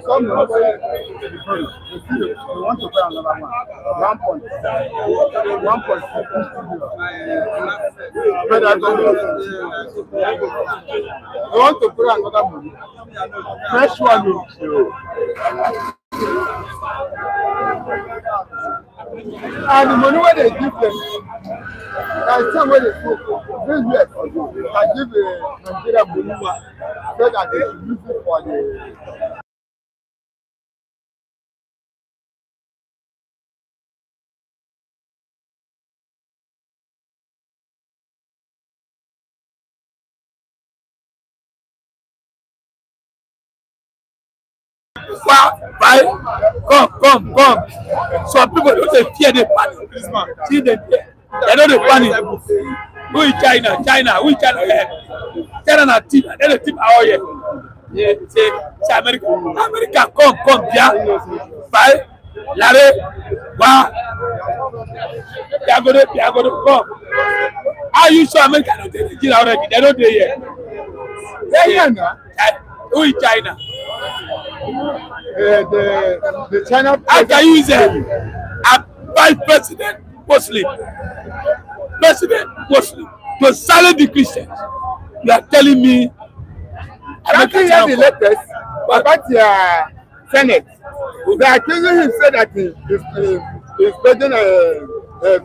Some want to buy another one. 1.6 billion. They want to put another money. Fresh one. And the money where they give them, there is some way they go. This year, I give Nigeria money so that they use it for the. Come. Some people don't say fear the panic. See them there. They know the panic. Who is China? Who is China? China na team. They the team out here. Yeah, say America. America, come, yeah. Five, Larry, wow. They are going to come. Are you sure America don't take the deal already? They don't do it yet. Who is China? The China. How can you say a vice president Muslim to silence the Christians? You are telling me? Can't you hear the latest about the Senate? They are accusing him, said that he's President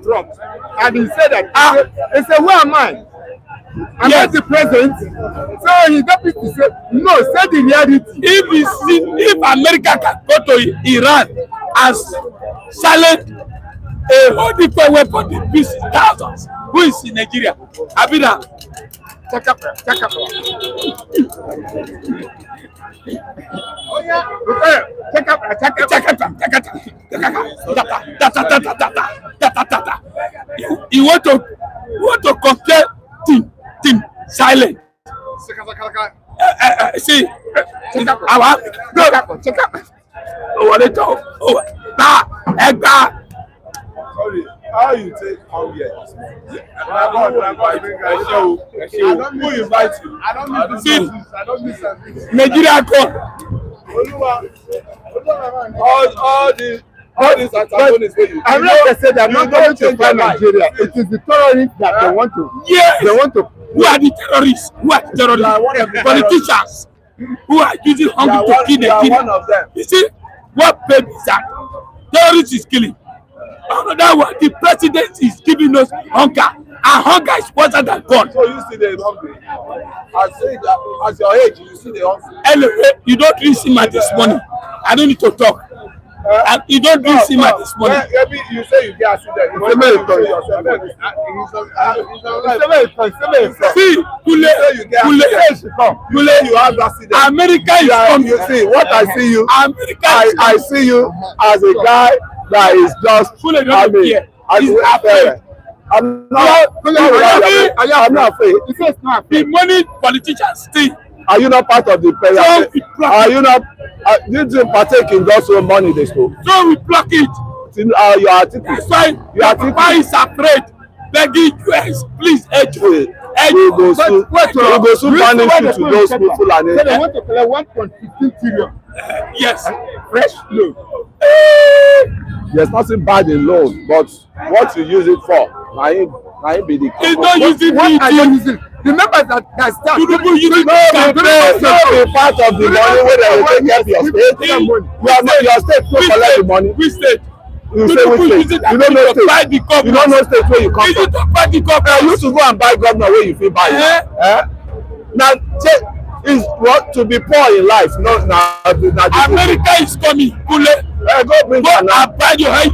Trump, and he said that he said, "Where am I? I'm not the president." So he deputy said, "No, say the reality." If America can go to Iran and silence a whole different weapon, the peace thousands, who is in Nigeria? Abida. Check up. Oh yeah. Check up. You want to compare team silent. See, check up. Sorry, how you take how here? Who invite you? I don't miss Nigeria come. All these antagonists wey you. I'm not saying that I'm not going to fight Nigeria. It is the terrorists that they want to. Yes. They want to. Who are the terrorists? Politicians who are using hunger to kill Nigeria. One of them. You see, what pain is that? Terrorists is killing. Another one, the president is giving us hunger, and hunger is worse than God. So you see the hungry. I say that as your age, you see the hungry. Anyway, you don't really see my this morning. I don't need to talk. And you don't really see my this morning. Maybe you say you get accident. See, Kule, you have accident. America is coming. You see what I see you. America I see you as a guy that is just. Kule don't care. He's afraid. I'm not afraid. The money politicians steal. Are you not part of the prayer? Are you not? Did you partake in those money they stole? So we block it. You are Atiku. That's why your papa is afraid. Begging US, please help me. We go soon banish you to those people and they want to collect 1.15 trillion. Yes. Fresh loan. There's nothing bad in loan, but what you use it for, now be the case. It's not using what are you using? The members that start. People using be part of the money where they will take care of your state. Your state no collect the money. Which state? You say which state? You don't know state. You don't know state where you come from. You used to go and buy governor where you feel buy. Now is what to be poor in life, not now. America is coming. Kule. Go bring go and buy your head.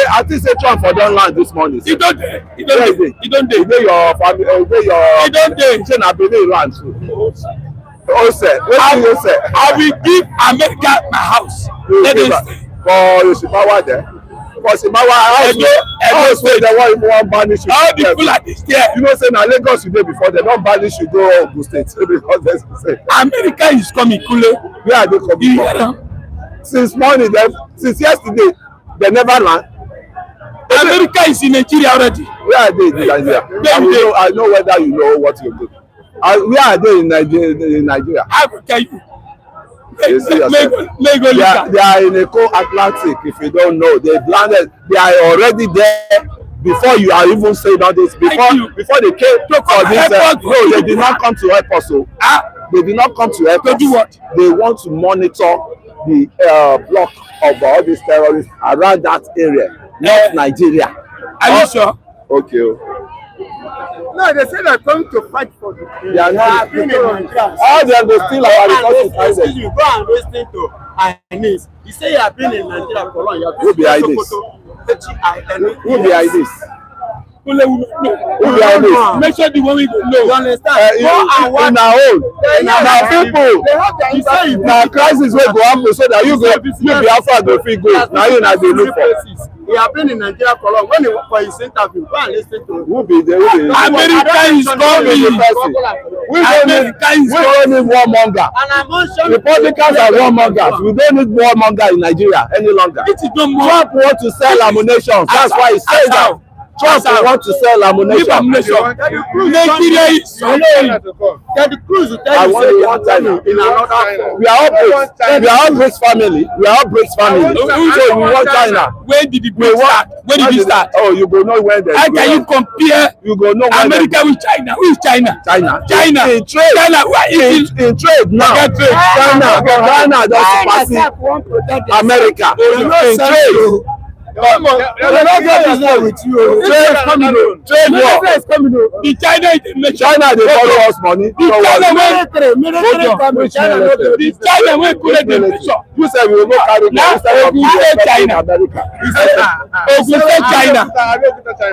I think say Trump for don land this morning. He don't dey. He don't dey. Dey your family. Dey your. He don't dey. Say na Benin land too. I will give America my house. Let them stay. For Yoshibawa there. For Simawa house. House where they want banish you. All the Fulanis there. You know, say na Lagos you dey before they don't banish you go Ogun State because they say America is coming, Kule. Where are they coming from? Since morning, since yesterday, they never land. America is in Nigeria already. Where are they in Nigeria? I know whether you know what you do. Where are they in Nigeria? I will tell you. They are in the Atlantic. If you don't know, they landed. They are already there before you are even saying all this. Before they came for this, no, they did not come to help us. So they did not come to help us. Do what? They want to monitor the block of all these terrorists around that area, not Nigeria. Are you sure? Okay. No, they say they're coming to fight for the They are not. All they are still our resources. Excuse me, go and listen to Ines. You say you have been in Nigeria for long. Who behind this? Who behind this? Who behind this? Make sure the one we know. You understand? In our own. Now people. Now crisis will go happen so that you be after go feel good. Now you not dey look for. He have been in Nigeria for long. When he for his interview, go and listen to him. Who be there? America is coming. We don't need warmonger. Republicans are warmongers. We don't need warmonger in Nigeria any longer. Trump want to sell ammunition. That's why he says that. Trump want to sell ammunition. Nigeria is coming. The cruise will I tell want you to one time in another. we are all British family. We are all British family. So we want China. When did the British start? When did it start? Oh, you go know when. How can you compare You go know when. America with China? Who is China? China. China. In trade. China. Why is it? In trade now. China don surpass America. In trade. Trade war. The China is the nation. China dey borrow us money. The China wey create the nation. You say we go carry Ogun State China. Ogun State China.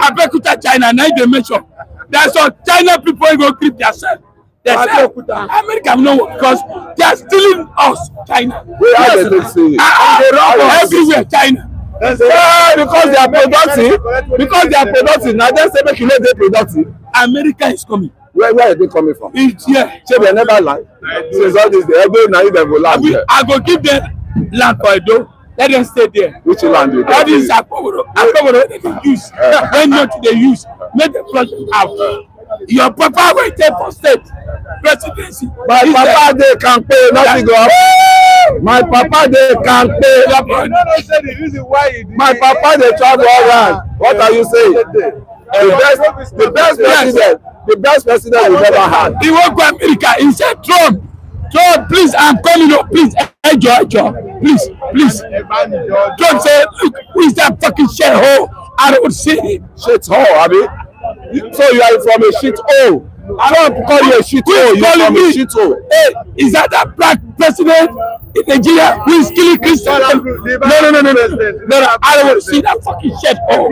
Abeokuta China na the nation. That's all China people go keep themselves. They say America no work because they are stealing us. China. Everywhere China. Because they are productive. Because they are productive. Now they say make you no dey productive. America is coming. Where are they coming from? It's here. Say they never land. Since all this, they go now them go land there. I go give them land for Edo. Let them stay there. Which land you All these Akpoboro they dey use. When not they use, make the project out. Your papa will take for state presidency. My papa they can pay nothing go up. My papa they can pay. My papa they travel around. What are you saying? The best president we've ever had. He won't go to America. He said, Trump, please, I'm coming up. Please, enjoy. Please. Trump said, look, who is that fucking shithole? I don't see him. Shithole, I mean. So you are from a shithole. Trump call you a shithole. You are from a shithole. Hey, is that a black president in Nigeria who is killing Christians? No. I don't want to see that fucking shithole.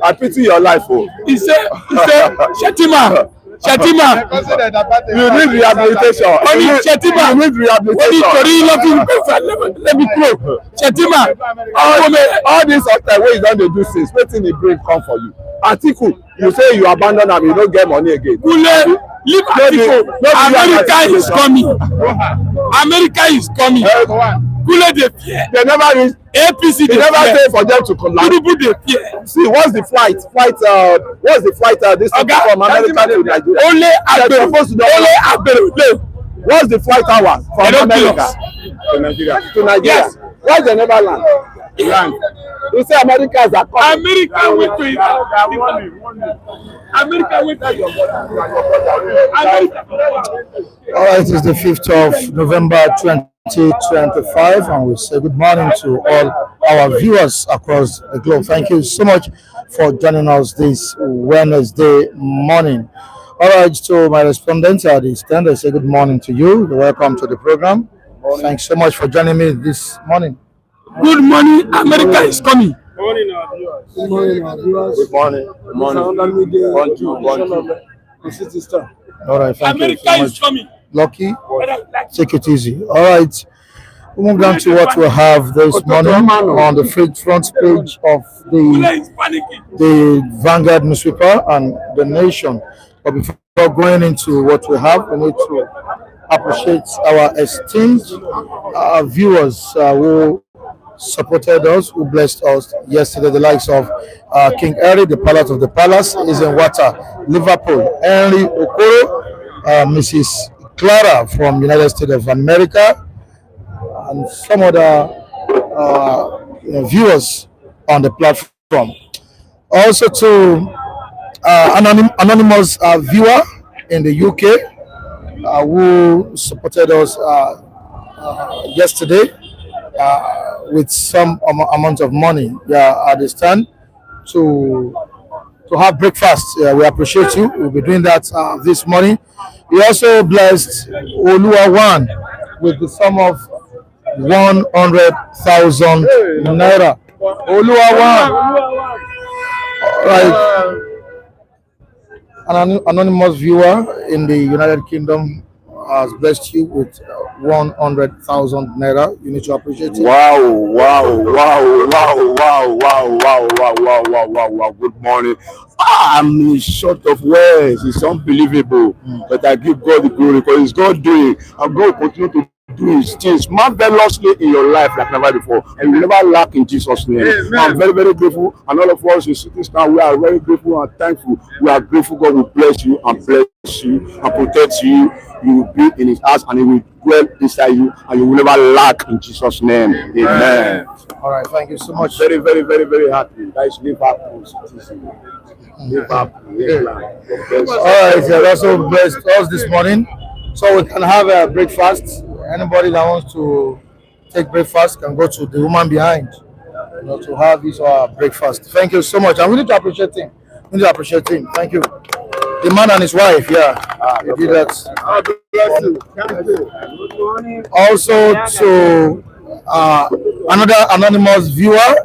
I pity your life, oh. He said, Shetima. You need rehabilitation. Shetima. You need rehabilitation. Let me go. Shetima. All this after what you don dey do since, wetin the brain come for you? Atiku, you say you abandon am, you no get money again. Leave Atiku. America is coming. America is coming. Kule dey fear. They never reach. APC they never pay for them to collapse. Tinubu dey fear. See, what's the flight? This from America to Nigeria. Only Agbero. What's the flight hour from America to Nigeria? Yes. Why they never land? You say Americans are coming. America went to America went to All right, it's the 5th of November 2025, and we say good morning to all our viewers across the globe. Thank you so much for joining us this Wednesday morning. All right, to my respondents at the stand, I say good morning to you. Welcome to the program. Thanks so much for joining me this morning. Good morning, America is coming. Good morning, our viewers. Good morning. Good morning. Bonjour. City Star. All right, thank America you so is much. coming. Lucky, Whether you like it. take it easy. All right. We move down to what we have this morning on the front page of Kule is panicking. the Vanguard newspaper and the Nation. But before going into what we have, we need to appreciate our esteemed viewers who supported us, who blessed us yesterday. The likes of King Harry, the Palace of the Palace, is in water, Liverpool, Henry Okoro, Mrs. Clara from United States of America, and some other viewers on the platform. Also to anonymous viewer in the UK who supported us yesterday with some amount of money. At the stand to have breakfast. We appreciate you. We'll be doing that this morning. We also blessed Oluwawan with the sum of 100,000 naira. Oluwawan. All right. An anonymous viewer in the United Kingdom has blessed you with 100,000 naira. You need to appreciate it. Wow. Good morning. I'm short of words. It's unbelievable. But I give God the glory because it's God doing. And God will continue to do his things marvelously in your life like never before. And you never lack in Jesus' name. Amen. I'm very, very grateful. And all of us in City Star, we are very grateful and thankful. We are grateful God will bless you and protect you. You will be in his house and he will dwell inside you and you will never lack in Jesus' name. Amen. All right, thank you so much. Very, very, very, very happy. That is Liverpool. Liverpool. All right, you also blessed us this morning, so we can have a breakfast. Anybody that wants to take breakfast can go to the woman behind, to have this breakfast. Thank you so much, and we need to appreciate him. Thank you. The man and his wife, you did that. God bless you. Thank you. Also to another anonymous viewer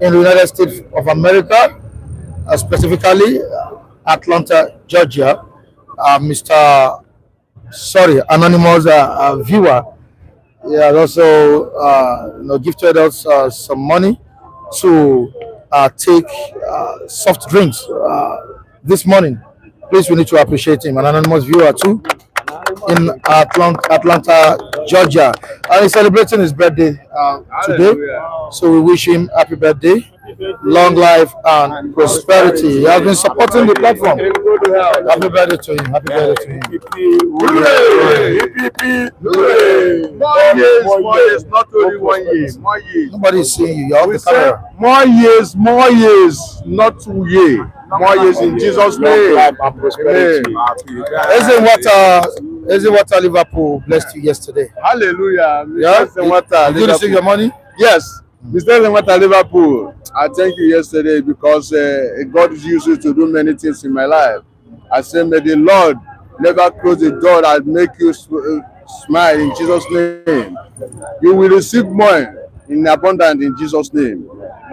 in the United States of America, specifically Atlanta, Georgia, anonymous viewer. He has also gifted us some money to take soft drinks this morning. Please, we need to appreciate him. An anonymous viewer too in Atlanta, Georgia, and he's celebrating his birthday today. So we wish him happy birthday, long life and prosperity. He has been supporting the platform. Happy birthday to him. Happy birthday to him. More years, not only 1 year. More years. Nobody is seeing you. You're off the camera. More years, not 2 years. More years in Jesus' name. Isn't what Liverpool blessed you yesterday? Hallelujah. Yeah? Did you receive your money? Yes. Mr. Zemata Liverpool, I thank you yesterday because God used you to do many things in my life. I say, may the Lord never close the door that make you smile in Jesus' name. You will receive more in abundance in Jesus' name.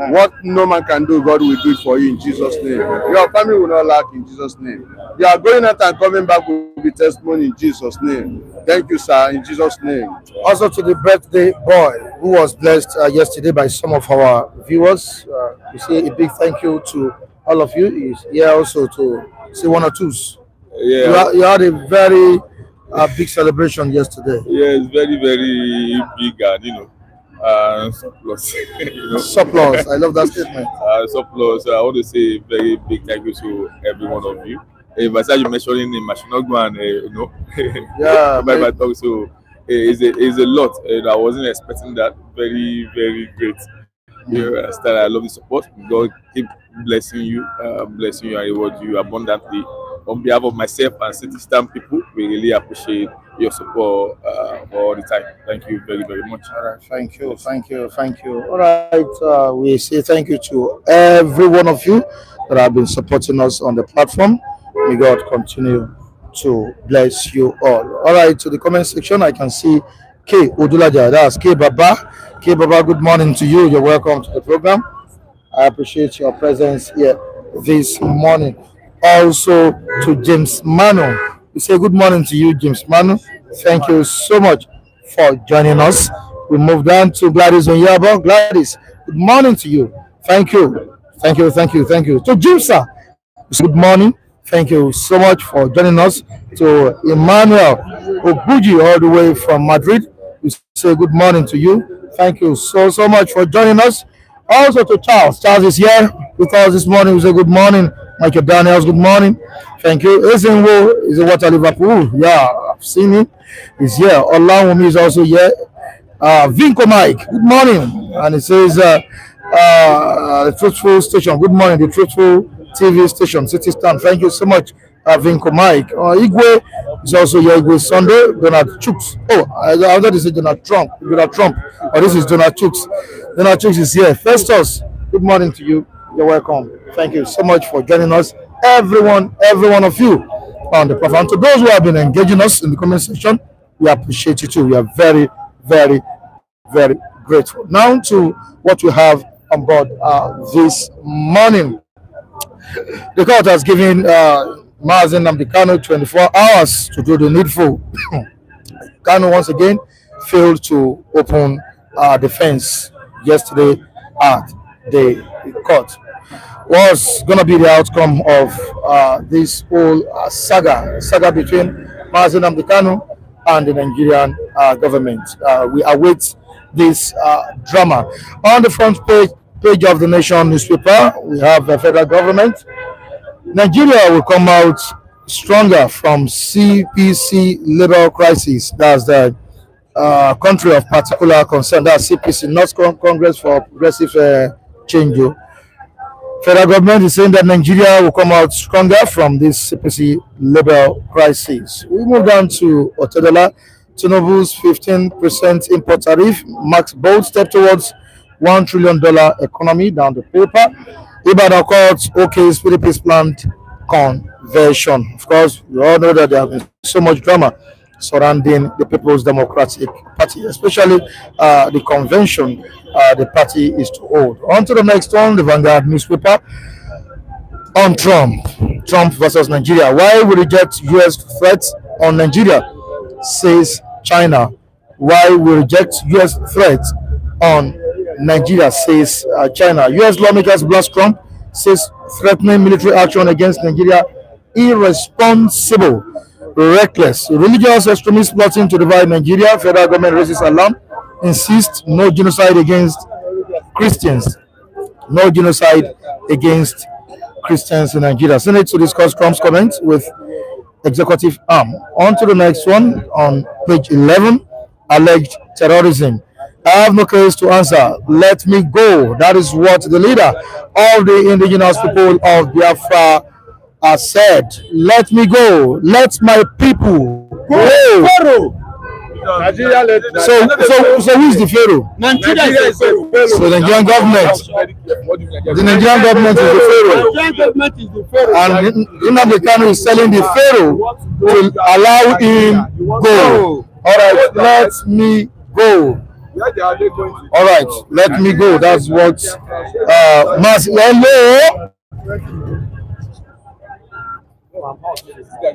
What no man can do, God will do it for you in Jesus' name. Your family will not lack in Jesus' name. You are going out and coming back will be testimony in Jesus' name. Thank you, sir, in Jesus' name. Also to the birthday boy who was blessed yesterday by some of our viewers. We say a big thank you to all of you. He's here also to say one or twos. Yeah, You had a very big celebration yesterday. yeah, it's very, very big, and surplus. Surplus. I love that statement. Surplus. I want to say a very big thank you to every one of you. If I you mentioning in Mashinogman, Yeah, by my talk, so it's a lot. I wasn't expecting that. Very, very great. You understand? I love the support. God keep blessing you and reward you abundantly. On behalf of myself and City Stamp people, we really appreciate your support all the time. Thank you very, very much. All right, thank you. All right, we say thank you to every one of you that have been supporting us on the platform. May God continue to bless you all. All right, to the comment section, I can see K Odulaja. That's K Baba. K Baba, good morning to you. You're welcome to the program. I appreciate your presence here this morning. also to James Manu. We say good morning to you, James Manu. Thank you so much for joining us. We move down to Gladys Onyaba. Gladys, good morning to you. Thank you. Thank you, thank you, thank you. To Jimsa, good morning. Thank you so much for joining us. To Emmanuel Obuji, all the way from Madrid, we say good morning to you. Thank you so much for joining us. Also to Charles. Charles is here with us this morning. We say good morning. Michael Daniels, good morning. Thank you. Ezenwo is a water Liverpool. Yeah, I've seen him. He's here. Olawumi is also here. Vinco Mike, good morning. And it says the Truthful Station. Good morning, the Truthful TV station, City Stand. Thank you so much, Vinco Mike. Igwe is also here. Igwe Sunday. Donald Chooks. Oh, I wanted to say Donald Trump. Donald Trump. Oh, this is Donald Chooks. Donald Chooks is here. Festus, good morning to you. You're welcome. Thank you so much for joining us. Every one of you on the platform. To those who have been engaging us in the comment section, we appreciate you too. We are very, very, very grateful. Now to what we have on board this morning. The court has given Nnamdi Kanu 24 hours to do the needful. Kanu once again failed to open defense yesterday at the court. What's going to be the outcome of this whole saga between Nnamdi Kanu and the Nigerian government? We await this drama. On the front page of the Nation newspaper, we have the federal government. Nigeria will come out stronger from CPC labor crisis. That's the country of particular concern. That's CPC, not Congress for Progressive Change. Federal government is saying that Nigeria will come out stronger from this CPC labor crisis. We move down to Otedola. Tinubu's 15% import tariff marks bold step towards $1 trillion economy. Down the paper. Ibadan court OK's PDP's planned conversion. Of course, we all know that there has been so much drama surrounding the People's Democratic Party, especially the convention the party is to hold. On to the next one, the Vanguard newspaper. On Trump versus Nigeria. Why we reject U.S. threats on Nigeria, says China. Why we reject U.S. threats on Nigeria, says China. U.S. lawmakers blast Trump, says threatening military action against Nigeria irresponsible, reckless. Religious extremists plotting to divide Nigeria. Federal government raises alarm, insists no genocide against Christians. No genocide against Christians in Nigeria. Senate to discuss Trump's comments with executive arm. On to the next one on page 11. Alleged terrorism. I have no case to answer. Let me go. That is what the leader of the indigenous people of Biafra has said. Let me go. Let my people go. Nigeria let So who is the Pharaoh? Nigeria is the Pharaoh. So the Nigerian government. The Nigerian government is the Pharaoh. Nigerian government is the Pharaoh. And Nnamdi Kanu is telling the Pharaoh to allow him go. All right, let me go. All right, let me go. That's what hello.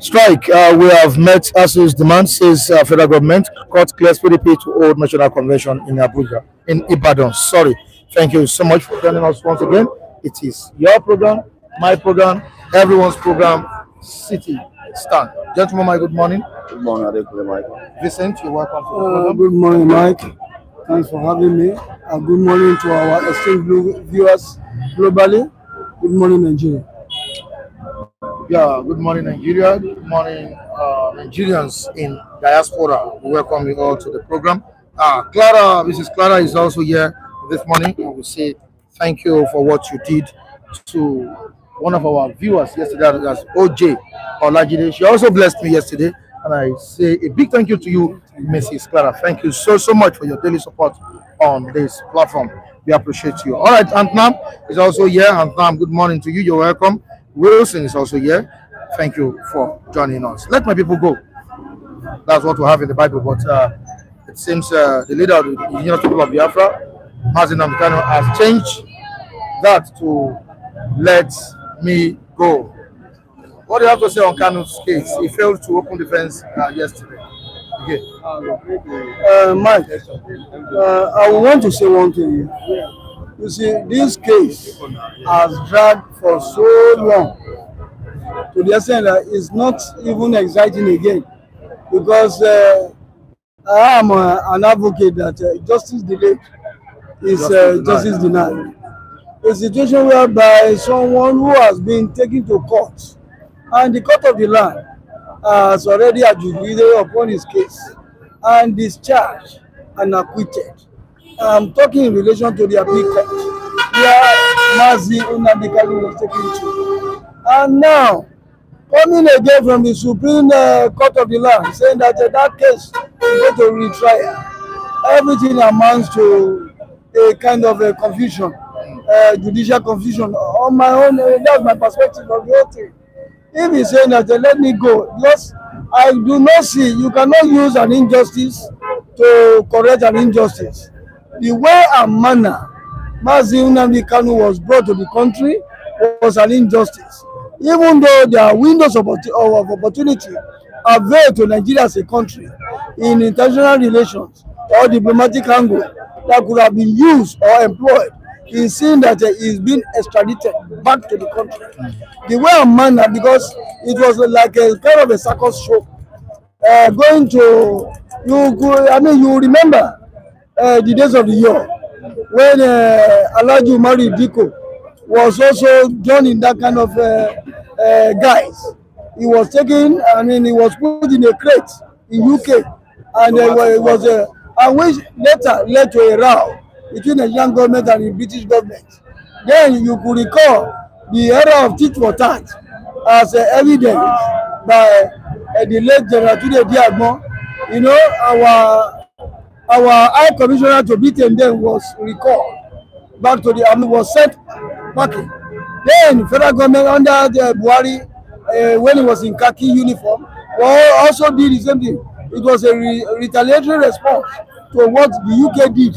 Strike. We have met ASU's demand, says federal government. Court clears PDP to hold national convention in Abuja, in Ibadan. Sorry. Thank you so much for joining us once again. It is your program, my program, everyone's program, City Stand. Gentlemen, my good morning. Good morning, Mike. Vincent, you're welcome to the program. Good morning, Mike. Thanks for having me. Good morning to our esteemed viewers globally. Good morning, Nigeria. Yeah, good morning, Nigeria. Good morning, Nigerians in diaspora. We welcome you all to the program. Clara, Mrs. Clara is also here this morning. I will say thank you for what you did to one of our viewers yesterday. That's OJ Olajide. She also blessed me yesterday. And I say a big thank you to you, Mrs. Clara. Thank you so much for your daily support on this platform. We appreciate you. All right, Antnam is also here. Antnam, good morning to you. You're welcome. Wilson is also here. Thank you for joining us. Let my people go. That's what we have in the Bible. But it seems the leader of the indigenous people of Biafra, Nnamdi Kanu, has changed that to let me go. What do you have to say on Kanu's case? He failed to open defense yesterday. Okay. Mike, I want to say one thing. You see, this case has dragged for so long to the extent that it's not even exciting again, because I am an advocate that justice delayed is justice denied. A situation whereby someone who has been taken to court and the court of the land has already adjudicated upon his case and discharged and acquitted. I'm talking in relation to the appeal court where Nnamdi Kanu was taken to. And now, coming again from the Supreme Court of the land, saying that that case is going to retrial, everything amounts to a kind of a confusion, judicial confusion. On my own, that's my perspective of the whole thing. If he's saying that let me go, because I do not see, you cannot use an injustice to correct an injustice. The way and manner Nnamdi Kanu was brought to the country was an injustice. Even though there are windows of opportunity available to Nigeria as a country in international relations or diplomatic angle that could have been used or employed in seeing that he is being extradited back to the country. The way and manner, because it was like a kind of a circus show. Going to, you remember the days of the year when Alhaji Umari Diko was also done in that kind of guise. He was taken, he was put in a crate in UK, and it was and which later led to a row between the Nigerian government and the British government. Then you could recall the era of tit for tat as evidence by the late General Tunde Diagbon. You know, our High Commissioner to Britain then was recalled back to the army, was sent back in. Then federal government under the Buhari, when he was in khaki uniform, also did the same thing. It was a retaliatory response to what the UK did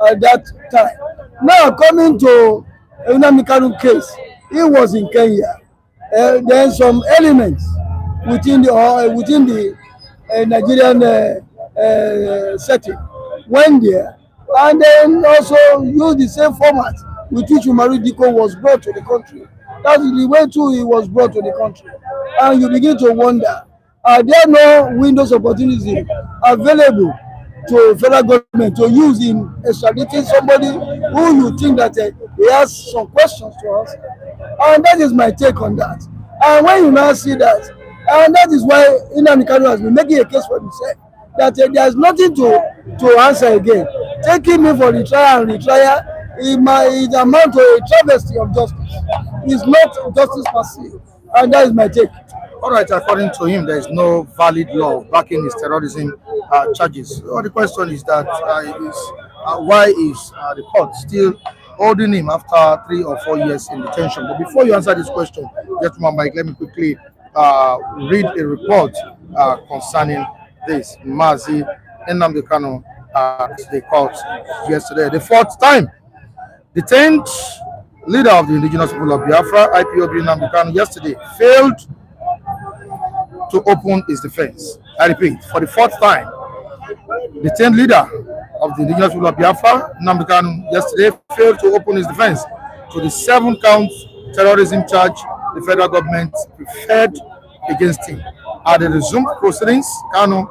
at that time. Now coming to Nnamdi Kanu case, he was in Kenya. Then some elements within the Nigerian setting went there, and then also used the same format with which Umari Diko was brought to the country. That's the way too he was brought to the country. And you begin to wonder, are there no windows of opportunity available to federal government to use in extraditing somebody who you think that he has some questions to ask? And that is my take on that. And when you now see that, and that is why Nnamdi Kanu has been making a case for himself, that there is nothing to answer again. Taking me for retrial and retrial, it amounts to a travesty of justice. It's not justice per se, and that is my take. All right, according to him, there is no valid law backing his terrorism charges. So the question is that why is the court still holding him after 3 or 4 years in detention? But before you answer this question, gentleman Mike, let me quickly read a report concerning this. Nnamdi Kanu at the court yesterday, the 4th time. Detained leader of the indigenous people of Biafra, IPOB Nnamdi Kanu, yesterday failed to open his defense. I repeat, for the 4th time, detained leader of the indigenous people of Biafra, Nnamdi Kanu, yesterday failed to open his defense to the 7-count terrorism charge the federal government preferred against him. At the resumed proceedings, Kanu,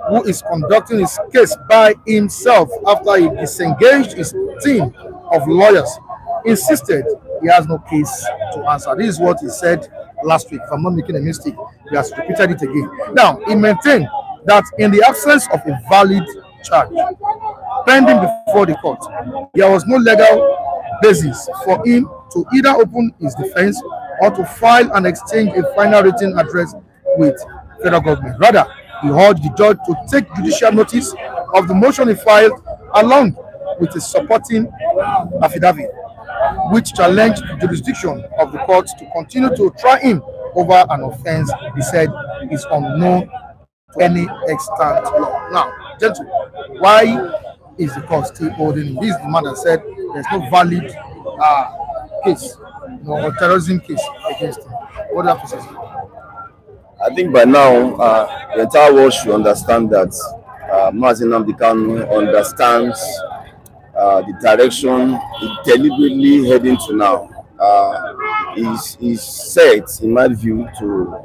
who is conducting his case by himself after he disengaged his team of lawyers, insisted he has no case to answer. This is what he said last week. If I'm not making a mistake, he has repeated it again. Now, he maintained that in the absence of a valid charge pending before the court, there was no legal basis for him to either open his defense or to file and exchange a final written address with federal government. Rather, he urged the judge to take judicial notice of the motion he filed along with a supporting affidavit, which challenged the jurisdiction of the court to continue to try him over an offense he said is unknown to any extant law. Now, gentlemen, why is the court still holding him? This is the man that said there's no valid case, or terrorism case against him. What do you have to say? I think by now the entire world should understand that Nnamdi Kanu understands the direction he's deliberately heading to now. He's set, in my view, to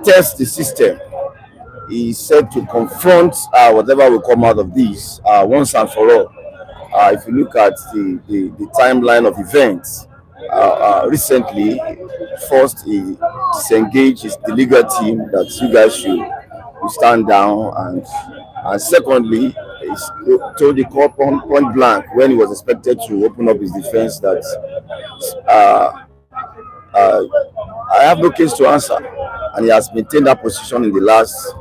test the system. He's set to confront whatever will come out of this once and for all. If you look at the timeline of events, recently, first he disengaged his legal team that you guys should stand down, and secondly, he told the court point blank when he was expected to open up his defense that I have no case to answer, and he has maintained that position in the last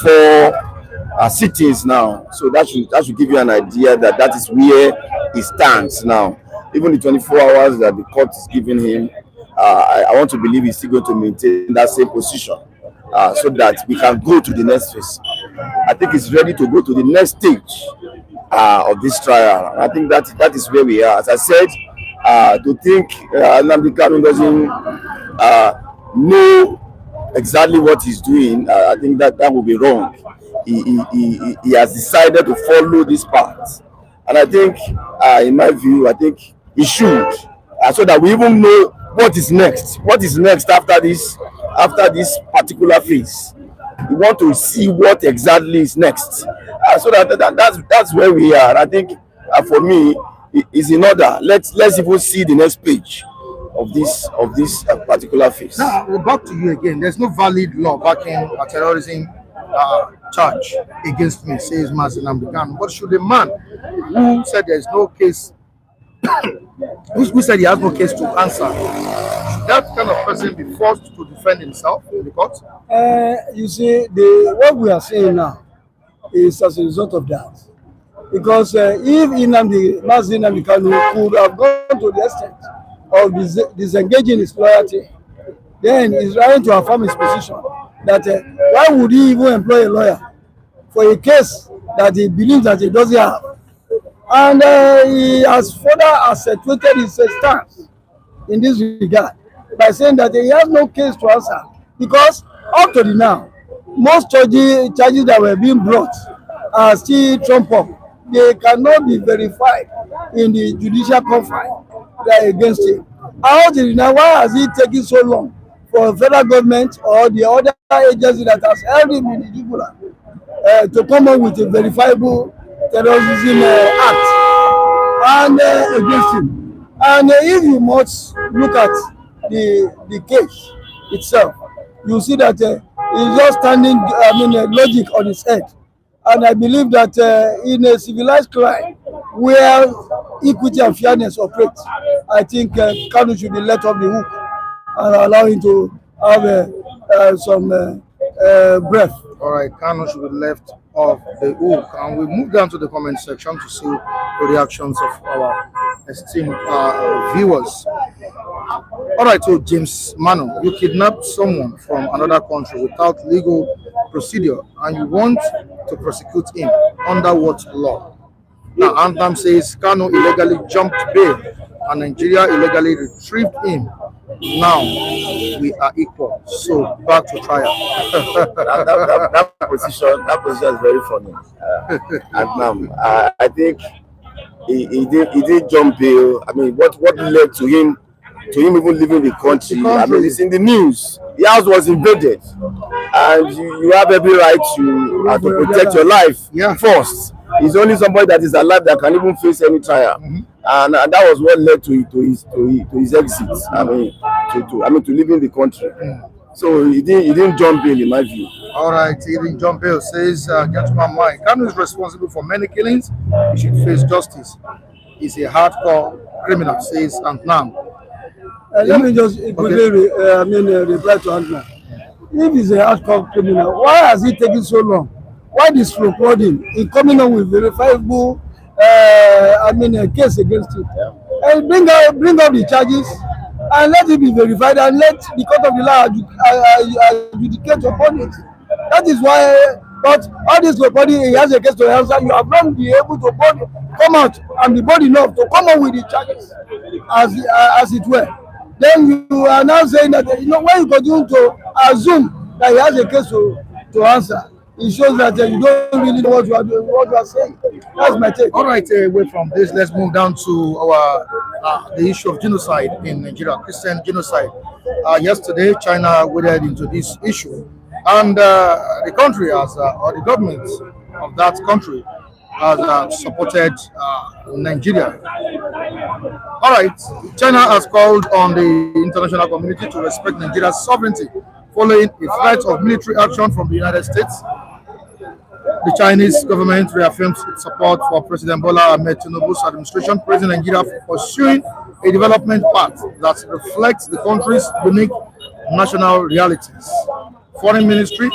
4 sittings now. So that should give you an idea that is where he stands now. Even the 24 hours that the court is giving him, I want to believe he's still going to maintain that same position so that we can go to the next phase. I think he's ready to go to the next stage of this trial. I think that is where we are. As I said, to think Nnamdi Kanu doesn't know exactly what he's doing, I think that would be wrong. He has decided to follow this path, and I think, in my view, I think he should, so that we even know what is next. What is next after this particular phase? We want to see what exactly is next, so that's where we are. I think, for me, it's in order. Let's even see the next page of this particular phase. Now, back to you again. There's no valid law backing a terrorism charge against me, says Mazi Nnamdi Kanu. But should a man who said there's no case, who said he has no case to answer, should that kind of person be forced to defend himself in the court? You see, what we are saying now is as a result of that. Because if Mazi Nnamdi Kanu could have gone to the extent of disengaging his loyalty, then he's trying to affirm his position that why would he even employ a lawyer for a case that he believes that he doesn't have? And he has further accentuated his stance in this regard by saying that he has no case to answer, because up to now, most charges that were being brought are still trumped up. They cannot be verified in the judicial confine against him. How did now? Why has it taken so long for the federal government or the other agency that has held him in the jugular to come up with a verifiable terrorism act and against him? And if you must look at the case itself, you see that he's just standing, logic on his head. And I believe that in a civilized crime where equity and fairness operate, I think Kanu should be let off the hook and allow him to have some breath. All right, Kanu should be left off the hook. And we move down to the comment section to see the reactions of our esteemed viewers. All right, so James Mano, you kidnapped someone from another country without legal procedure and you want to prosecute him under what law? Now, Anthem says Kanu illegally jumped bail and Nigeria illegally retrieved him. Now we are equal. So back to trial. that position is very funny. And I think he did jump bail. I mean, what led to him even leaving the country? I mean, it's in the news. The house was invaded, and you have every right to protect your life first. It's only somebody that is alive that can even face any trial, and that was what led to his exit. I mean, to leaving the country. So he didn't jump bail, in my view. All right, he didn't jump bail. Says Gentleman Mike, Kanu is responsible for many killings. He should face justice. He's a hardcore criminal, says Antnam. Let me just quickly reply to Antnam. If he's a hardcore criminal, why has he taken so long? Why this recording in coming up with verifiable case against him? And bring up the charges and let it be verified and let the court of the law adjudicate upon it. That is why. But all this recording, he has a case to answer. You have not been able to come out and be bold enough to come up with the charges as it were. then you are now saying that, when you continue to assume that he has a case to answer, it shows that you don't really know what you are doing, what you are saying. That's my take. All right, away from this, let's move down to the issue of genocide in Nigeria, Christian genocide. Yesterday, China waded into this issue, and the country has, or the government of that country has supported Nigeria. All right, China has called on the international community to respect Nigeria's sovereignty following a threat of military action from the United States. The Chinese government reaffirms its support for President Bola Ahmed Tinubu's administration, praising Nigeria for pursuing a development path that reflects the country's unique national realities. Foreign Ministry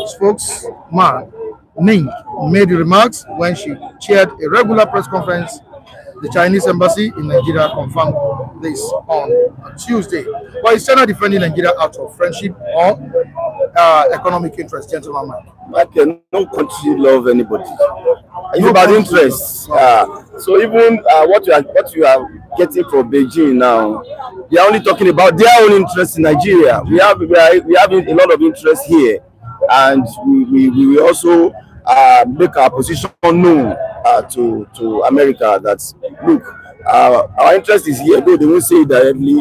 spokesman Ning made the remarks when she chaired a regular press conference. The Chinese embassy in Nigeria confirmed this on Tuesday. But is China defending Nigeria out of friendship or economic interest, gentlemen? Okay, no country love anybody. It's about interest. So even what you are getting from Beijing now, they are only talking about their own interest in Nigeria. We have a lot of interest here, and we will also make our position known to America that look, our interest is here. Though they won't say it directly,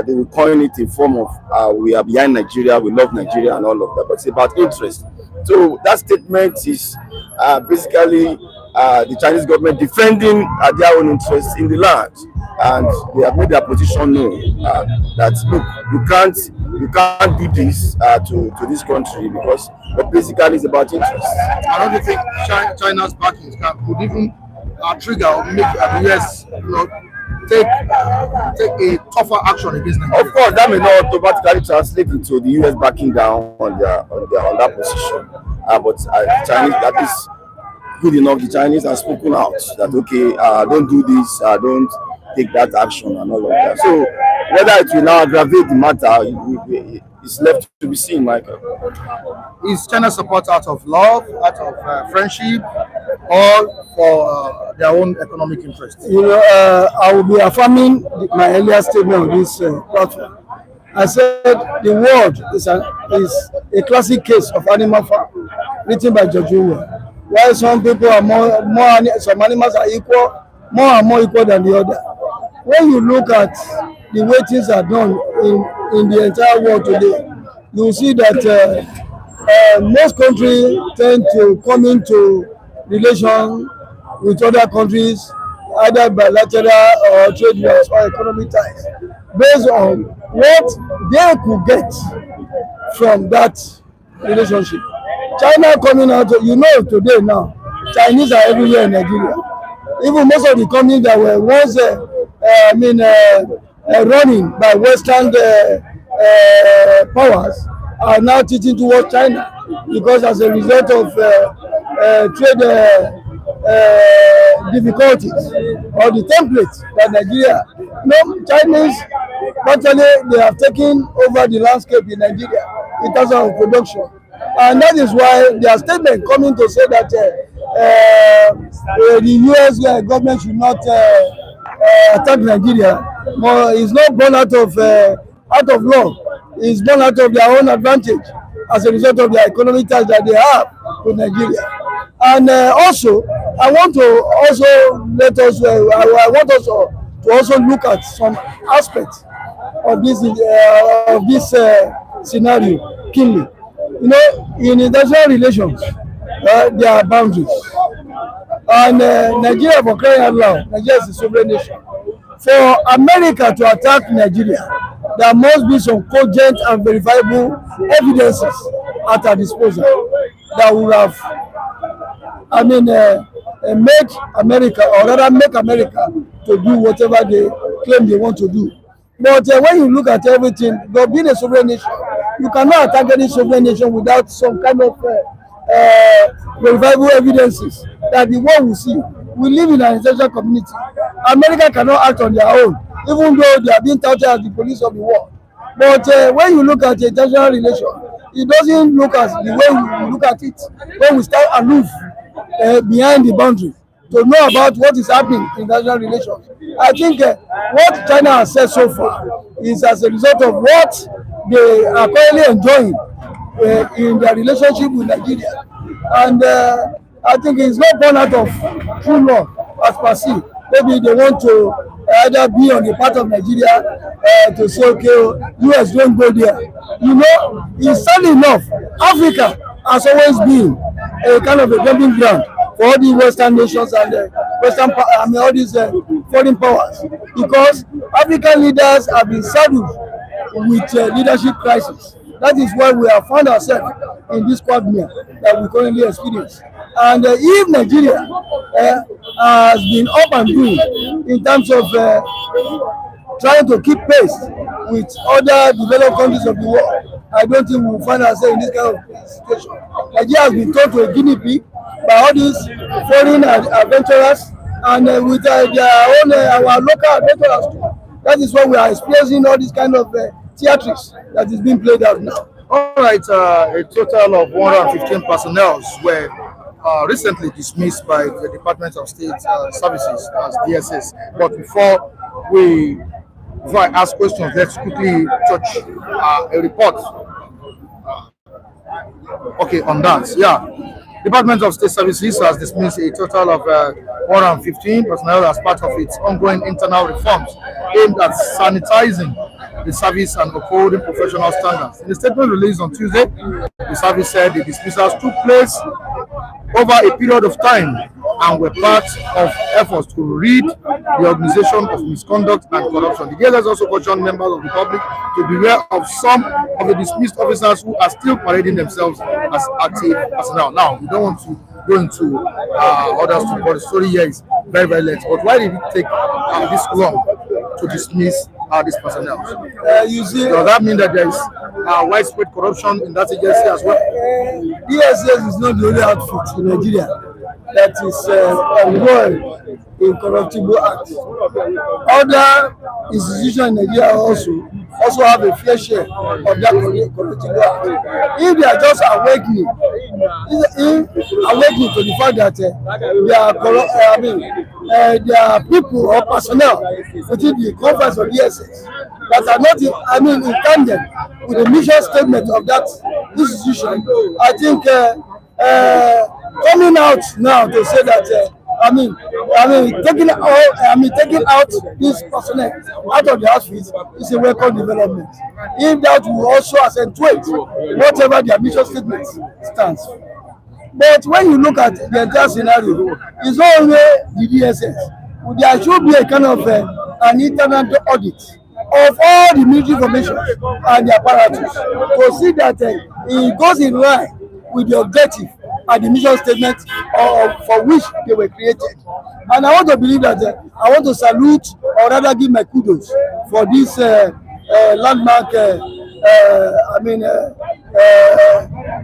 they will coin it in form of we are behind Nigeria, we love Nigeria, and all of that. But it's about interest. So that statement is basically the Chinese government defending their own interests in the land, and they have made their position known that look, you can't do this to this country because basically it's about interest. I don't think China's backing could even trigger or make the US take a tougher action against Nigeria. Of course, that may not automatically translate into the US backing down on that position. But the Chinese, that is good enough. The Chinese have spoken out that okay, don't do this, don't take that action and all of that. So whether it will now aggravate the matter, it's left to be seen, Michael. Is China's support out of love, out of friendship, or for their own economic interests? I will be affirming my earlier statement on this platform. I said the world is a classic case of animal farm, written by George Orwell. While some people are some animals are more and more equal than the other. When you look at the way things are done in the entire world today, you will see that most countries tend to come into relation with other countries, either bilateral or trade wars or economic ties, based on what they could get from that relationship. China coming out, today now, Chinese are everywhere in Nigeria. Even most of the companies that were once running by Western powers are now teaching towards China, because as a result of trade difficulties or the templates that Nigeria, Chinese, actually they have taken over the landscape in Nigeria in terms of production, and that is why their statement coming to say that the US government should not attack Nigeria. It's not born out of love. It's born out of their own advantage as a result of the economic ties that they have with Nigeria. And also, I want to also to also look at some aspects of this scenario keenly. In international relations, there are boundaries. And Nigeria, for crying out loud, Nigeria is a sovereign nation. For America to attack Nigeria, there must be some cogent and verifiable evidences at our disposal that would have, make America, or rather make America to do whatever they claim they want to do. But when you look at everything, but being a sovereign nation, you cannot attack any sovereign nation without some kind of verifiable evidences that the world will see. We live in an international community. America cannot act on their own, even though they are being touted as the police of the world. But when you look at international relations, it doesn't look as the way we look at it when we stand aloof behind the boundary. to know about what is happening in international relations. I think what China has said so far is as a result of what they are currently enjoying in their relationship with Nigeria. And I think it's not born out of true love as per se. Maybe they want to either be on the part of Nigeria to say, okay, US don't go there. You know, it's sad enough, Africa has always been a kind of a dumping ground for all the Western nations and all these foreign powers, because African leaders have been saddled with leadership crisis. That is why we have found ourselves in this quagmire that we currently experience. And if Nigeria has been up and doing in terms of trying to keep pace with other developed countries of the world, I don't think we will find ourselves in this kind of situation. Nigeria has been turned to a guinea pig by all these foreign adventurers and with their own our local adventurers too. That is why we are experiencing all this kind of theatrics that is being played out now. All right, a total of 115 personnel were recently dismissed by the Department of State Services as DSS. But before I ask questions, let's quickly touch a report. Okay, on that, yeah. Department of State Services has dismissed a total of 115 personnel as part of its ongoing internal reforms aimed at sanitizing the service and upholding professional standards. In a statement released on Tuesday, the service said the dismissals took place over a period of time and were part of efforts to rid the organization of misconduct and corruption. The DSS also cautioned members of the public to beware of some of the dismissed officers who are still parading themselves as active personnel. Now, we don't want to go into others, but the story here is very, very late. But why did it take this long to dismiss these personnel? You see, does that mean that there is widespread corruption in that agency as well? DSS is not the only outfit in Nigeria that is embroiled in corruptible acts. Other institutions in Nigeria also have a fair share of that corruptible act. If they are just awakening to the fact that there are people or personnel within the conference of DSS that are not in tandem with the mission statement of that institution. I think coming out now to say that taking out this personnel out of the outfit is a welcome development. If that will also accentuate whatever their mission statement stands. But when you look at the entire scenario, it's not only the DSS. There should be a kind of an internal audit of all the military formations and the apparatus to see that it goes in line with the objective and the mission statement for which they were created. And I want to believe that I want to salute or rather give my kudos for this landmark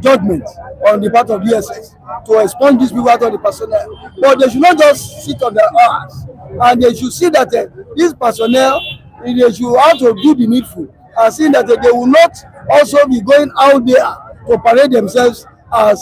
judgment on the part of DSS to expunge these people out of the personnel. But they should not just sit on their arms, and they should see that these personnel, they should have to do the needful and see that they will not also be going out there to parade themselves as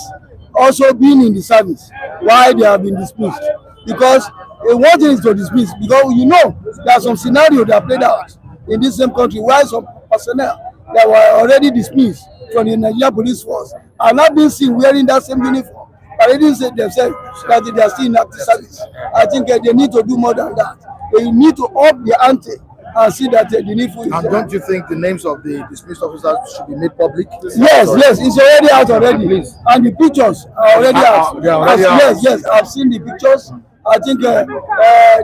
also being in the service while they have been dismissed. Because one thing is to dismiss, because you know there are some scenarios that played out in this same country where some personnel that were already dismissed from the Nigerian police force are not being seen wearing that same uniform, parading themselves that they are still in active service. I think they need to do more than that. They need to up the ante and see that the needful is. And don't you think the names of the dismissed officers should be made public? Yes, it's already out already. Please. And the pictures are already out. They are already out. Yes, I've seen the pictures. I think the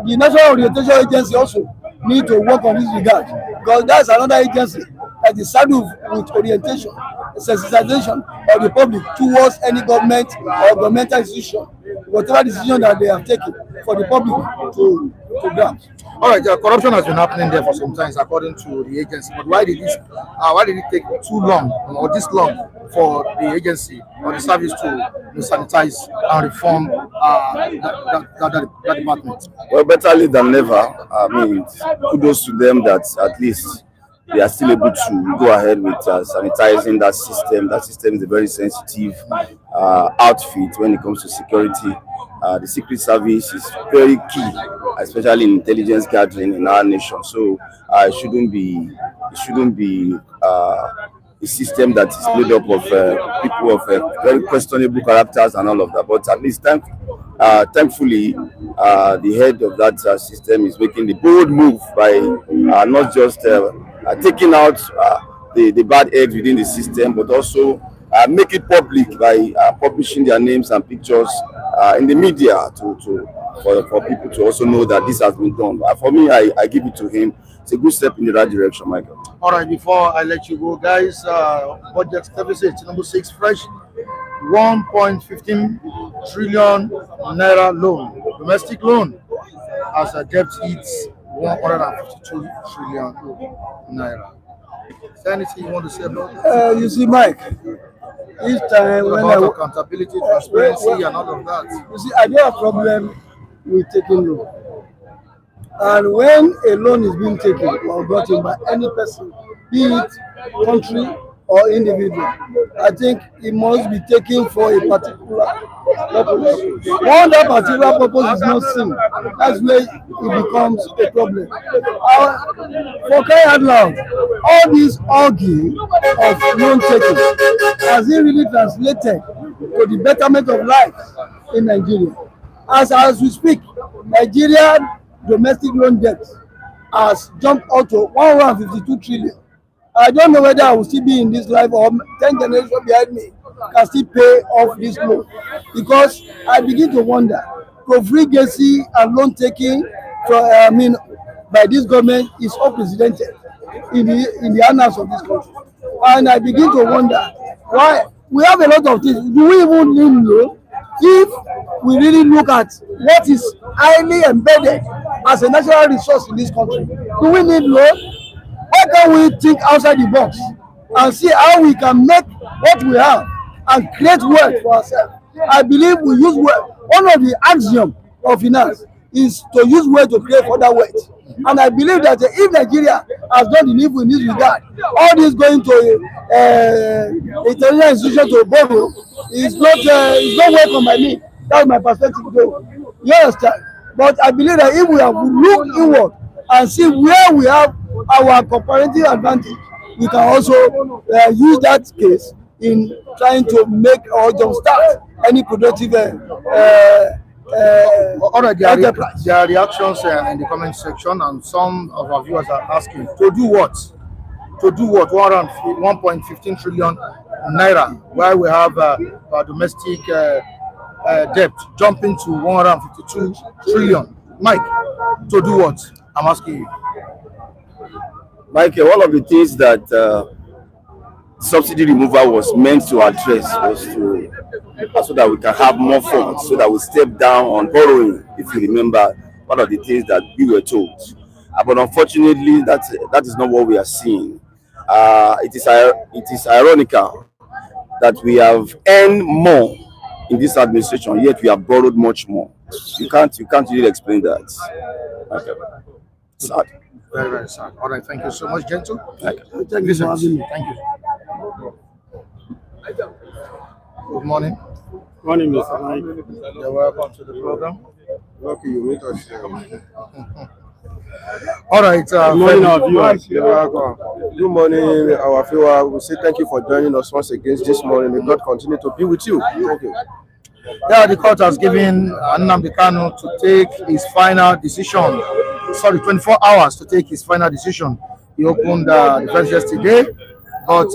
National Orientation Agency also need to work on this regard, because that's another agency that is saddled with orientation, sensitization of the public towards any government or governmental institution, whatever decision that they have taken for the public to grasp. All right, corruption has been happening there for some time, according to the agency. But why did it take too long or this long for the agency or the service to sanitize and reform that department? Well, better late than never. I mean, kudos to them that at least they are still able to go ahead with sanitizing that system. That system is a very sensitive outfit when it comes to security. the Secret Service is very key, especially in intelligence gathering in our nation. So it shouldn't be a system that is made up of people of very questionable characters and all of that. But at least thankfully, the head of that system is making the bold move by not just taking out the bad eggs within the system, but also make it public by publishing their names and pictures in the media for people to also know that this has been done. For me, I give it to him. It's a good step in the right direction, Michael. All right, before I let you go, guys, budget deficit number 6 fresh 1.15 trillion naira loan, domestic loan, as a debt hits 152 trillion naira. Is there anything you want to say about that? You see, Mike, each time when about accountability, transparency, and all of that. You see, I don't have problem with taking loan. And when a loan is being taken or brought in by any person, be it country or individual, I think it must be taken for a particular purpose. When that particular purpose is not seen, that's where it becomes a problem. For crying out loud, all this arguing of loan taking has it really translated to the betterment of life in Nigeria? As we speak, Nigeria domestic loan debt has jumped out to 152 trillion. I don't know whether I will still be in this life or 10 generations behind me can still pay off this loan, because I begin to wonder, profligacy and loan taking by this government is unprecedented in the annals of this country. And I begin to wonder why we have a lot of things. Do we even need loan? If we really look at what is highly embedded as a natural resource in this country, do we need loan? Why can't we think outside the box and see how we can make what we have and create wealth for ourselves? I believe we use wealth. One of the axioms of finance is to use wealth to create further wealth. And I believe that if Nigeria has done the needful in this regard, all this going to international institution to borrow is not welcome by me. That's my perspective, though. You understand? But I believe that if we have looked inward and see where we have our comparative advantage, we can also use that case in trying to make or jumpstart any productive all right, there are reactions in the comment section, and some of our viewers are asking to do what? To do what? 1.15 trillion naira, while we have our domestic debt jumping to 152 trillion. Mike, to do what? I'm asking you. Mike, one of the things that subsidy removal was meant to address was so that we can have more funds, so that we step down on borrowing. If you remember, one of the things that we were told, but unfortunately, that is not what we are seeing. It is ironical that we have earned more in this administration, yet we have borrowed much more. You can't really explain that. Okay. Sad. Very, very sad. All right, thank you so much, Gentle. Thank you for having me. Thank you. Good morning. Morning, Mr. Mike. You're welcome to the program. Okay, you meet us. All right. Good morning, our viewers. You're welcome. Good morning, our viewer. We say thank you for joining us once again this morning. May God continue to be with you. Thank you. Yeah, the court has given Nnamdi Kanu to take his final decision. 24 hours to take his final decision. He opened the defense yesterday, but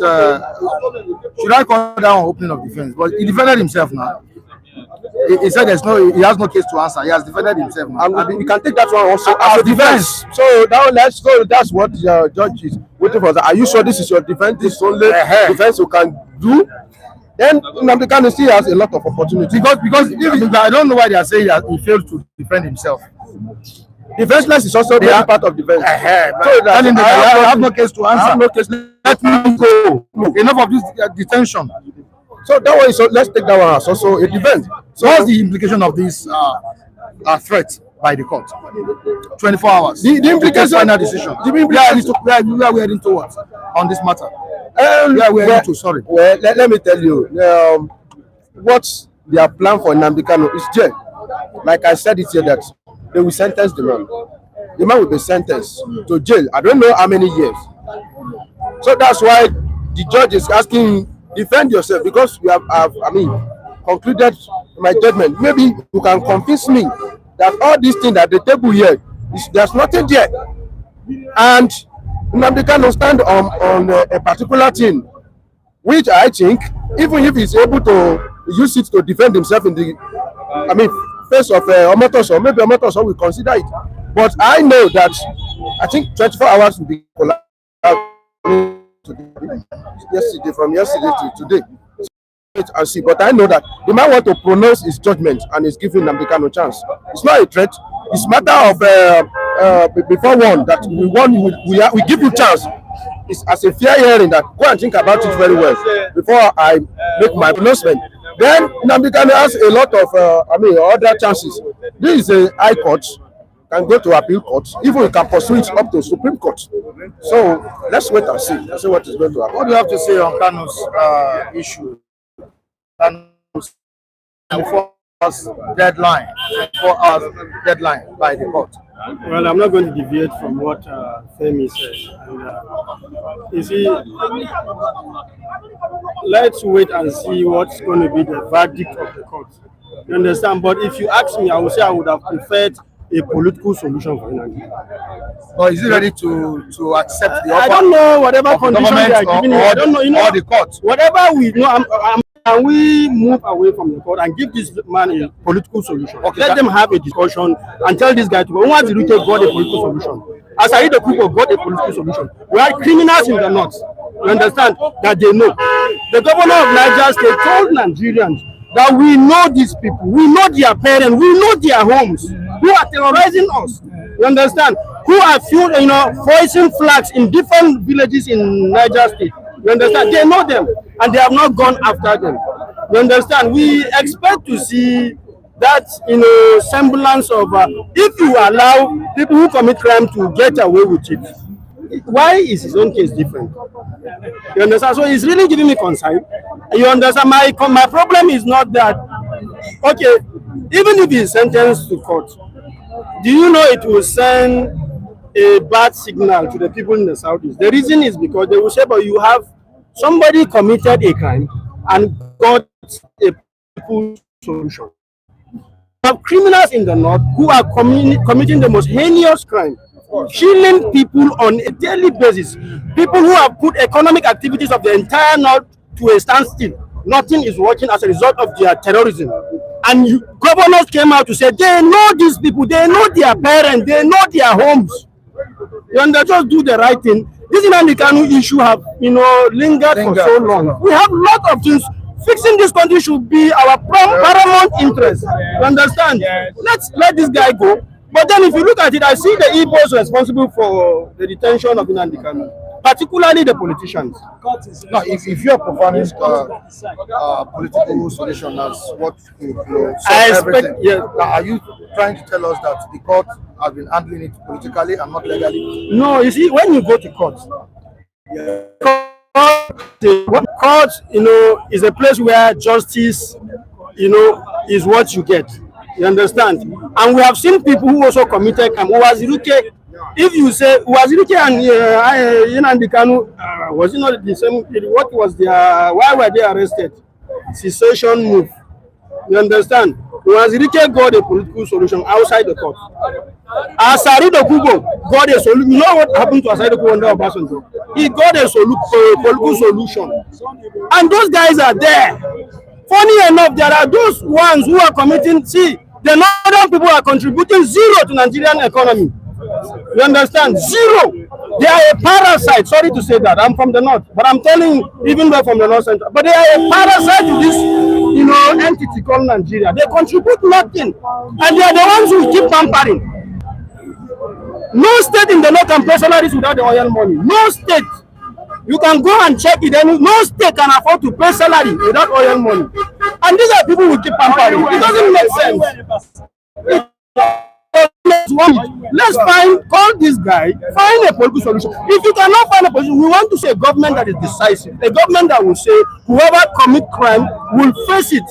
should I call down opening of defense? But he defended himself now. He said he has no case to answer. He has defended himself now. And we can take that one also as a defense. So now let's go. That's what the judge is waiting for. Are you sure this is your defense? This is only defense you can do? Then Nnamdi Kanu still has a lot of opportunity. Because I don't know why they are saying that he failed to defend himself. Defenseless is also part of defense. So I have no case to answer. I have no case. Let me go. Enough of this detention. So that one is, let's take that one as also a defense. So what's the implication of this threat by the court? 24 hours. The implication, final decision. We are heading towards on this matter. Sorry. Well, let me tell you, what their plan for Nnamdi Kanu is jail. like I said it here, that they will sentence the man. The man will be sentenced to jail. I don't know how many years. So that's why the judge is asking, defend yourself, because you have concluded my judgment. Maybe you can convince me that all these things at the table here, there's nothing there. And Nnamdi Kanu stand on a particular thing, which I think, even if he's able to use it to defend himself in the, face of Omotoso, maybe Omotoso will consider it. But I know that I think 24 hours will be yesterday, from yesterday to today. And see, but I know that the man want to pronounce his judgment and is giving Nnamdi Kanu a chance. It's not a threat. It's matter of before one that we give you chance. It's as a fair hearing that go and think about it very well before I make my pronouncement. Then Nnamdi Kanu has a lot of other chances. This is a high court, can go to appeal court, even you can pursue it up to Supreme Court. So let's wait and see. Let's see what is going to happen. What do you have to say on Kanu's issue? Kanu's 24 hours deadline, 24 hours deadline by the court. Well, I'm not going to deviate from what Femi said. And, you see, let's wait and see what's going to be the verdict of the court. You understand? But if you ask me, I would say I would have preferred a political solution for Nnamdi. Or is he ready to accept the offer? I don't know whatever condition they are giving him. I don't know, or the court. Whatever we know, can we move away from the court and give this man a political solution? Okay, let them have a discussion and tell this guy to go. Once the Ruto got a political solution, as I read the people got a political solution. We are criminals in the north. You understand that they know. The governor of Niger State told Nigerians that we know these people, we know their parents, we know their homes, who are terrorizing us. You understand? Who are foisting flags in different villages in Niger State. You understand? They know them and they have not gone after them. You understand? We expect to see that semblance of if you allow people who commit crime to get away with it, why is his own case different? You understand? So it's really giving me concern. You understand? My problem is not that, okay, even if he's sentenced to court, do you know it will send a bad signal to the people in the southeast? The reason is because they will say, but you have somebody committed a crime and got a political solution. You have criminals in the north who are committing the most heinous crime, killing people on a daily basis. People who have put economic activities of the entire north to a standstill. Nothing is working as a result of their terrorism. And governors came out to say they know these people, they know their parents, they know their homes. And they just do the right thing. This Nnamdi Kanu issue have lingered for so long. We have a lot of things. Fixing this country should be our paramount interest. You understand? Let's let this guy go. But then if you look at it, I see the IPOBs responsible for the detention of Nnamdi Kanu, particularly the politicians. No, if you are providing political solution as what I expect, yes. Are you trying to tell us that the court has been handling it politically and not legally? No, you see, when you go to court, court, is a place where justice, is what you get. You understand? And we have seen people who also committed crime. If you say Uwaziruke and Nnamdi Kanu, was it not the same? What was why were they arrested? Secession move. You understand? Uwaziruke got a political solution outside the court. Asari Dokubo got a solution. You know what happened to Asari Dokubo under Obasanjo? He got a political solution. And those guys are there. Funny enough, there are those ones who are committing, the northern people are contributing zero to Nigerian economy. You understand? Zero. They are a parasite. Sorry to say that. I'm from the north. But I'm telling you, even though from the north center. But they are a parasite to this, entity called Nigeria. They contribute nothing. And they are the ones who keep pampering. No state in the north can pay salaries without the oil money. No state. You can go and check it. No state can afford to pay salary without oil money. And these are people who keep pampering. It doesn't make sense. Let's call this guy, find a political solution. If you cannot find a position, we want to see a government that is decisive, a government that will say whoever commit crime will face it.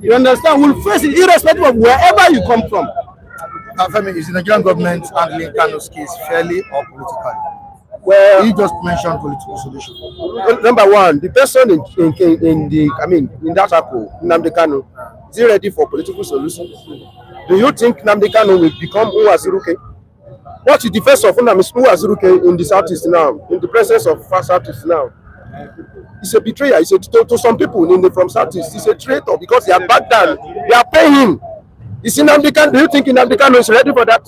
You understand? We'll face it irrespective of wherever you come from. Femi, is the Nigerian government handling Kanu's case fairly or politically? Well, You just mentioned political solution. Number one, the person in that circle, Nnamdi Kanu, is he ready for political solution? Do you think Nnamdi Kanu will become Uwaziruke? What is the face of Uwaziruke in the southeast now, in the presence of far southeast now? He's a betrayer. He's to some people from southeast. He's a traitor because they are back down. They are paying him. Is Nnamdi Kanu? Do you think Nnamdi Kanu is ready for that?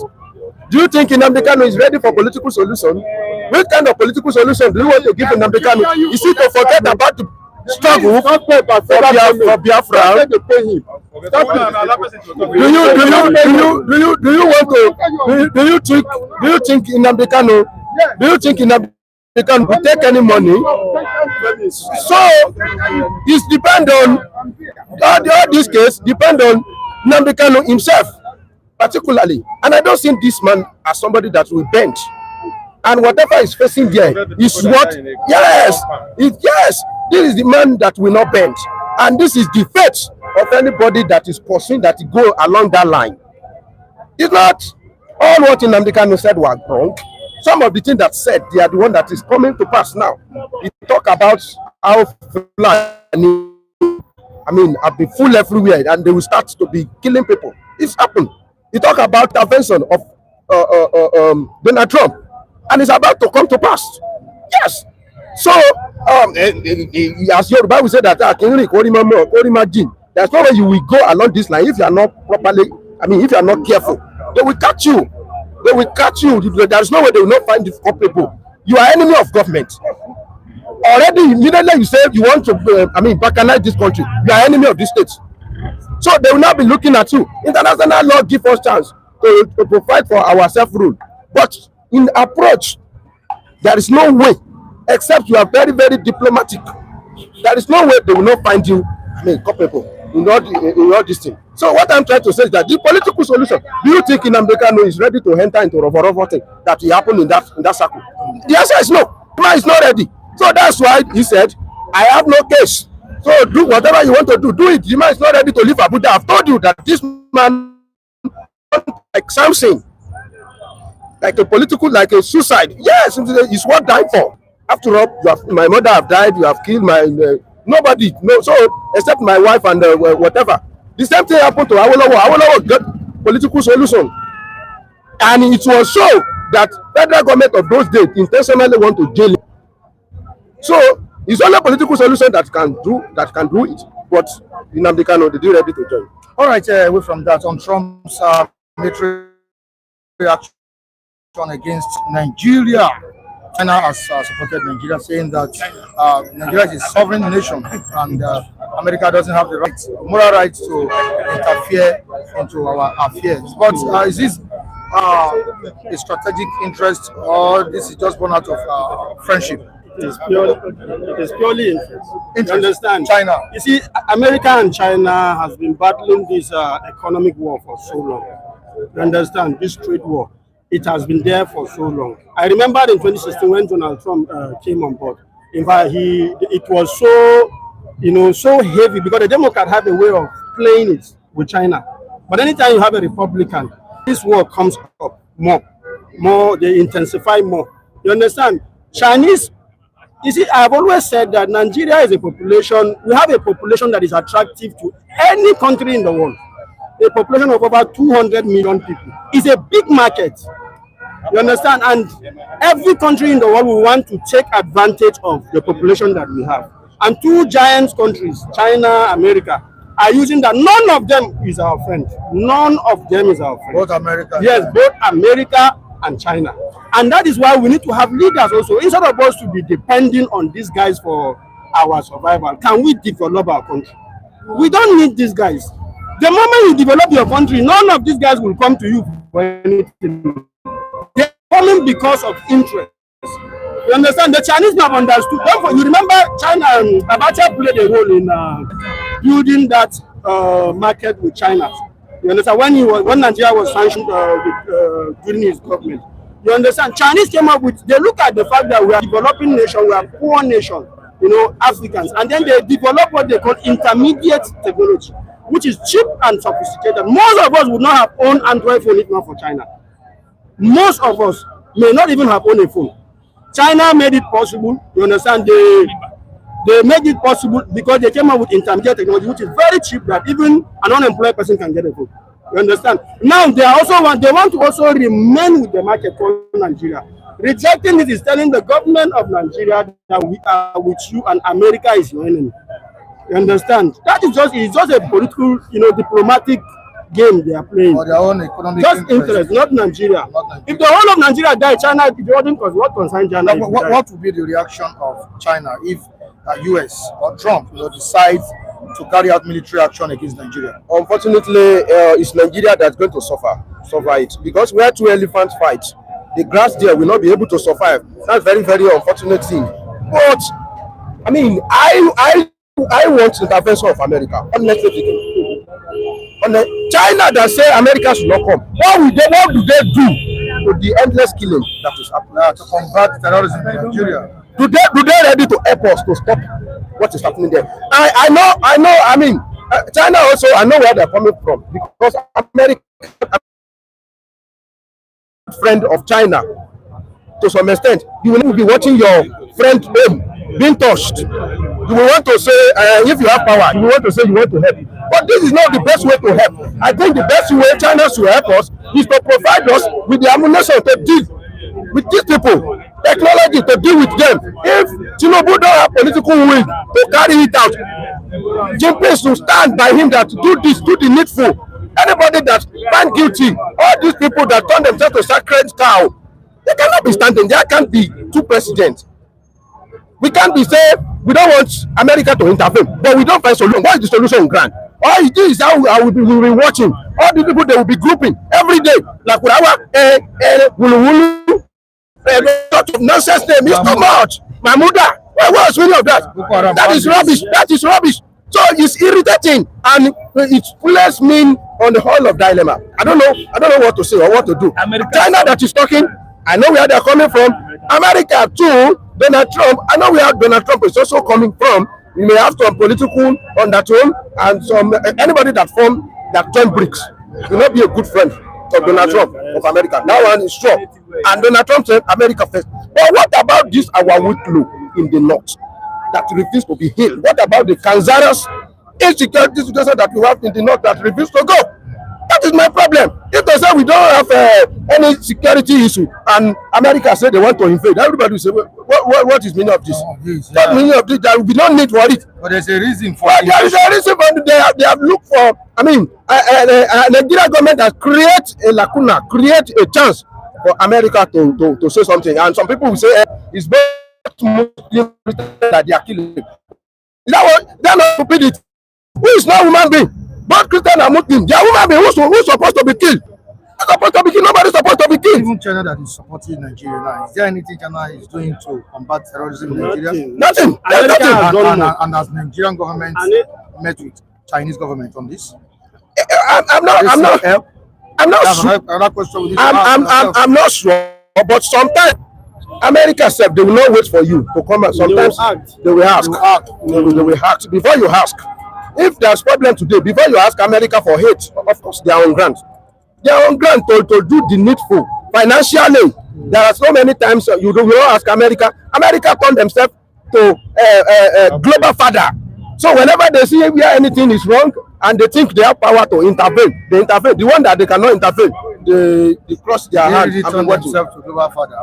Do you think Nnamdi Kanu is ready for political solution? What kind of political solution do you want to give Nnamdi Kanu? Is it to forget about the struggle for Biafra? Do you think Nnamdi Kanu? Do you think Nnamdi Kanu will take any money? So it depend on all this case. Depend on Nnamdi Kanu himself, particularly. And I don't see this man as somebody that will bend. And whatever is facing there is what? Yes, this is the man that will not bend. And this is the fate of anybody that is pursuing that go along that line. It's not all what Nnamdi Kanu said was wrong. Some of the things that said, they are the one that is coming to pass now. He talk about how Fulani, have been full everywhere and they will start to be killing people. It's happened. He talk about the intervention of Donald Trump, and it's about to come to pass. Yes. So, as Yoruba will say that, there's no way you will go along this line if you are not properly, if you are not careful. They will catch you. They will catch you. There is no way they will not find the culpable. You are enemy of government. Already, immediately you say you want to, balkanize this country. You are enemy of this state. So they will not be looking at you. International law gives us chance to provide for our self-rule. But in approach, there is no way, except you are very, very diplomatic. There is no way they will not find you, culpable in all this thing. So what I'm trying to say is that the political solution, do you think Nnamdi Kanu is ready to enter into a thing that will happen in that circle? The answer is no. The man is not ready. So that's why he said, I have no case. So do whatever you want to do. Do it. The man is not ready to leave Abuja. I've told you that this man, like something, like a suicide. Yes, it's what died for. After all, my mother have died. You have killed my nobody. No, so except my wife and whatever. The same thing happened to Awolowo. Awolowo got political solution, and it was so that federal government of those days intentionally want to jail him. So it's only a political solution that can do it. But Nnamdi Kanu, they ready to join. All right, away from that, on Trump's military reaction against Nigeria, China has supported Nigeria, saying that Nigeria is a sovereign nation and America doesn't have the moral right to interfere into our affairs. But is this a strategic interest, or this is just born out of friendship? It is purely interest. You understand? China. You see, America and China has been battling this economic war for so long. You understand? This trade war. It has been there for so long. I remember in 2016 when Donald Trump came on board. In fact, it was so heavy because the Democrats have a way of playing it with China. But anytime you have a Republican, this war comes up more. They intensify more. You understand? Chinese. You see, I've always said that Nigeria is a population. We have a population that is attractive to any country in the world. A population of over 200 million people. It's a big market. You understand? And every country in the world will want to take advantage of the population that we have. And two giant countries, China, America, are using that. None of them is our friend. None of them is our friend. Both America. Yes, both America and China. And that is why we need to have leaders also. Instead of us to be depending on these guys for our survival, can we develop our country? We don't need these guys. The moment you develop your country, none of these guys will come to you for anything. They're coming because of interest. You understand? The Chinese have understood. You remember China, Abuja played a role in building that market with China. You understand? When Nigeria was sanctioned during his government. You understand? Chinese came up with, they look at the fact that we are a developing nation, we are a poor nation, Africans. And then they develop what they call intermediate technology. which is cheap and sophisticated. Most of us would not have owned Android phone if not for China. Most of us may not even have owned a phone. China made it possible. You understand? They made it possible because they came up with intermediate technology, which is very cheap, that even an unemployed person can get a phone. You understand? Now they want to also remain with the market called Nigeria. Rejecting it is telling the government of Nigeria that we are with you and America is your enemy. You understand? That is just a political, diplomatic game they are playing. For their own economic interest, not Nigeria. If the whole of Nigeria died, China, it wouldn't cause what concern China. What would be the reaction of China if US or Trump decides to carry out military action against Nigeria? Unfortunately, it's Nigeria that's going to suffer it, because where two elephants fight, the grass there will not be able to survive. That's very, very unfortunate thing. But I mean, I want intervention of America. Honestly speaking, China that say America should not come. What do they do with the endless killing that is happening To combat terrorism in Nigeria. Do they ready to help us to stop what is happening there? I know. I mean, China also. I know where they're coming from, because America, friend of China, to some extent. You will be watching your friend being touched. You will want to say, if you have power, you will want to say you want to help. But this is not the best way to help. I think the best way China should help us is to provide us with the ammunition to deal with these people, technology to deal with them. If Tinubu don't have political will to carry it out, Jinping should stand by him that do this, do the needful. Anybody that found guilty, all these people that turn themselves to sacred cow, they cannot be standing. There can't be two presidents. We can't be saying we don't want America to intervene, but we don't find solution. What is the solution on ground? All it is how we'll be watching. All the people, they will be grouping every day. Like sort of nonsense name. It's too much. Mahmuda. What's really of that? That is rubbish. That is rubbish. So it's irritating, and it places me on the whole of dilemma. I don't know what to say or what to do. China that is talking, I know where they're coming from. America too, Donald Trump, I know where Donald Trump is also coming from. We may have some political undertone, and some anybody that turn bricks will not be a good friend of Donald Trump of America. That one is sure. And Donald Trump said America first. But what about this our wicklow in the north that refuse to be healed? What about the cancerous insecurity situation that we have in the north that refuse to go? That is my problem. If they say we don't have any security issue and America say they want to invade, everybody will say, what is meaning of this? What meaning of this? There will be no need for it. But there's a reason for it. There is a reason for it. They have looked for, I mean, Nigeria government has created a lacuna, create a chance for America to say something. And some people will say, it's better that they are killing. That what? They are not stupidity. Who is not human being? Both Christian and Muslim, they are human beings who's supposed to be killed. Supposed to be killed. Nobody's supposed to be killed. Even China that is supporting Nigeria now, is there anything China is doing to combat terrorism in Nigeria? Nothing. And has Nigerian government met with Chinese government on this? I'm not sure. I'm not sure, but sometimes America said they will not wait for you to come out. Sometimes they will ask. They will ask before you ask. If there's problem today, before you ask America for hate, of course they are on ground. They are on ground to do the needful. Financially, there are so many times you don't ask America. America turn themselves to global father. So whenever they see where anything is wrong and they think they have power to intervene, they intervene. The one that they cannot intervene, they cross their hands. They turn themselves to global father.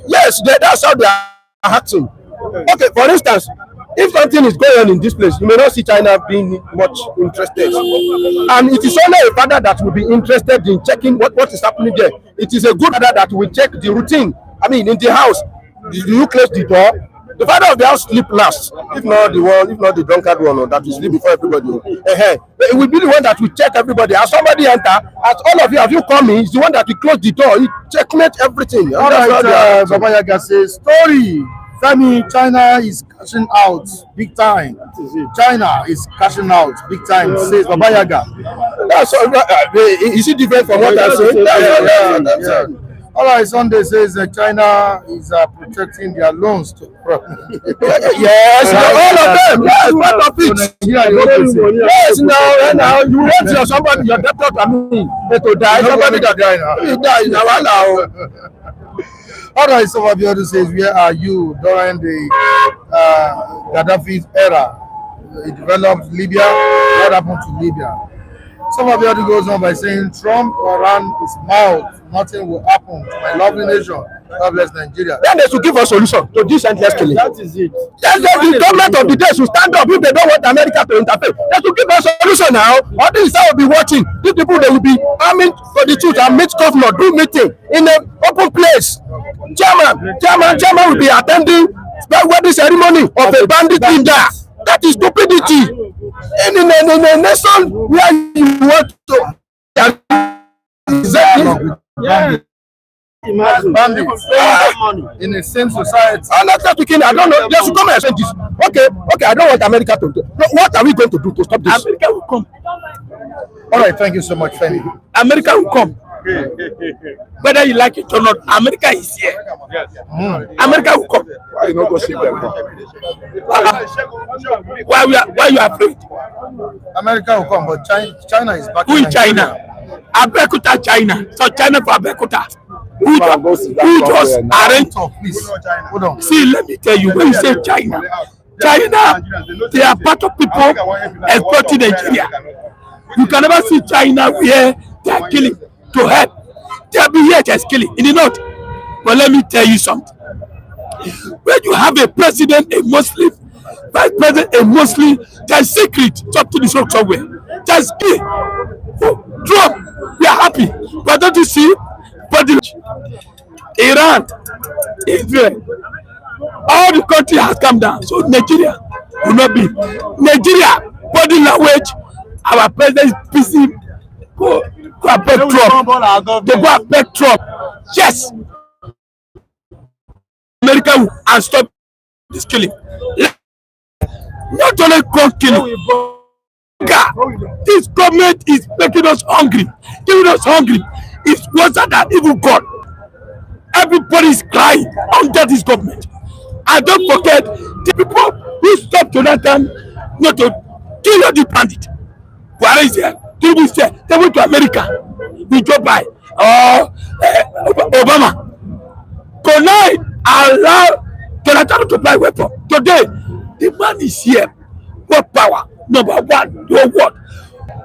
Yes, that's how they are acting. Okay, for instance, if something is going on in this place, you may not see China being much interested. And it is only a father that will be interested in checking what is happening there. It is a good father that will check the routine. I mean, in the house, do you close the door? The father of the house sleep last. If not the drunkard one, that will sleep before everybody. It will be the one that will check everybody. As somebody enter, as all of you, have you come in, it's the one that will close the door. He checkmate everything. All right, Baba Yaga says, story. Femi, China is cashing out big time. China is cashing out big time, says Baba Yaga. That's all right. Is it different from what I said? All right, Sunday says China is protecting their loans to Yes, all of them. Yes, part of it. Yes, now you want your somebody, your debtor to me to die. Somebody that die now. All right, so Abiodun says, where are you during the Gaddafi's era? He developed Libya. What happened to Libya? Some Abiodun goes on by saying, Trump ran his mouth. Nothing will happen to my lovely nation. God bless Nigeria. Then they should give a solution to this endless killing. That is it. Then the government of the day should stand up if they don't want America to interfere. They should give a solution now. All these will be watching. These people, they will be arming for the truth and meet governor, do meeting in an open place. Chairman will be attending the wedding ceremony of a bandit leader. That is stupidity. In a nation where you want to bandits in a sane society. I'm not speaking. I don't know. They should come and say this. Okay. I don't want America to do. What are we going to do to stop this? America will come. All right, thank you so much, Femi. America will come. Whether you like it or not, America is here. America will come. Why you not go see them? Why you are afraid? America will come, but China is back. Who is China? Abeokuta, China. So China for Abeokuta. Who just arranged? Please, hold on. See, let me tell you, when you say China, they are part of people exploiting Nigeria. You can never see China where they are killing to help. They are being here just killing in the north. But let me tell you something. When you have a president, a Muslim, vice president, a Muslim, there's secret up to the soul somewhere. There's key. Trump, we are happy. But don't you see? But Iran, Israel, all the country has come down. So Nigeria will not be. Nigeria, body language, our president is busy. Go and beg Trump. They go and beg Trump. Yes. America will and stop this killing. Not only gun killing. This government is making us hungry. Giving us hungry. It's worse than even God. Everybody is crying under this government. And don't forget the people who stopped Jonathan not to kill all the bandit. Buhari is there. Tinubu is there. They went to America. We Joe Biden or Obama. Tonight, allow Jonathan to buy weapon. Today, the man is here. What power? Number one, no what?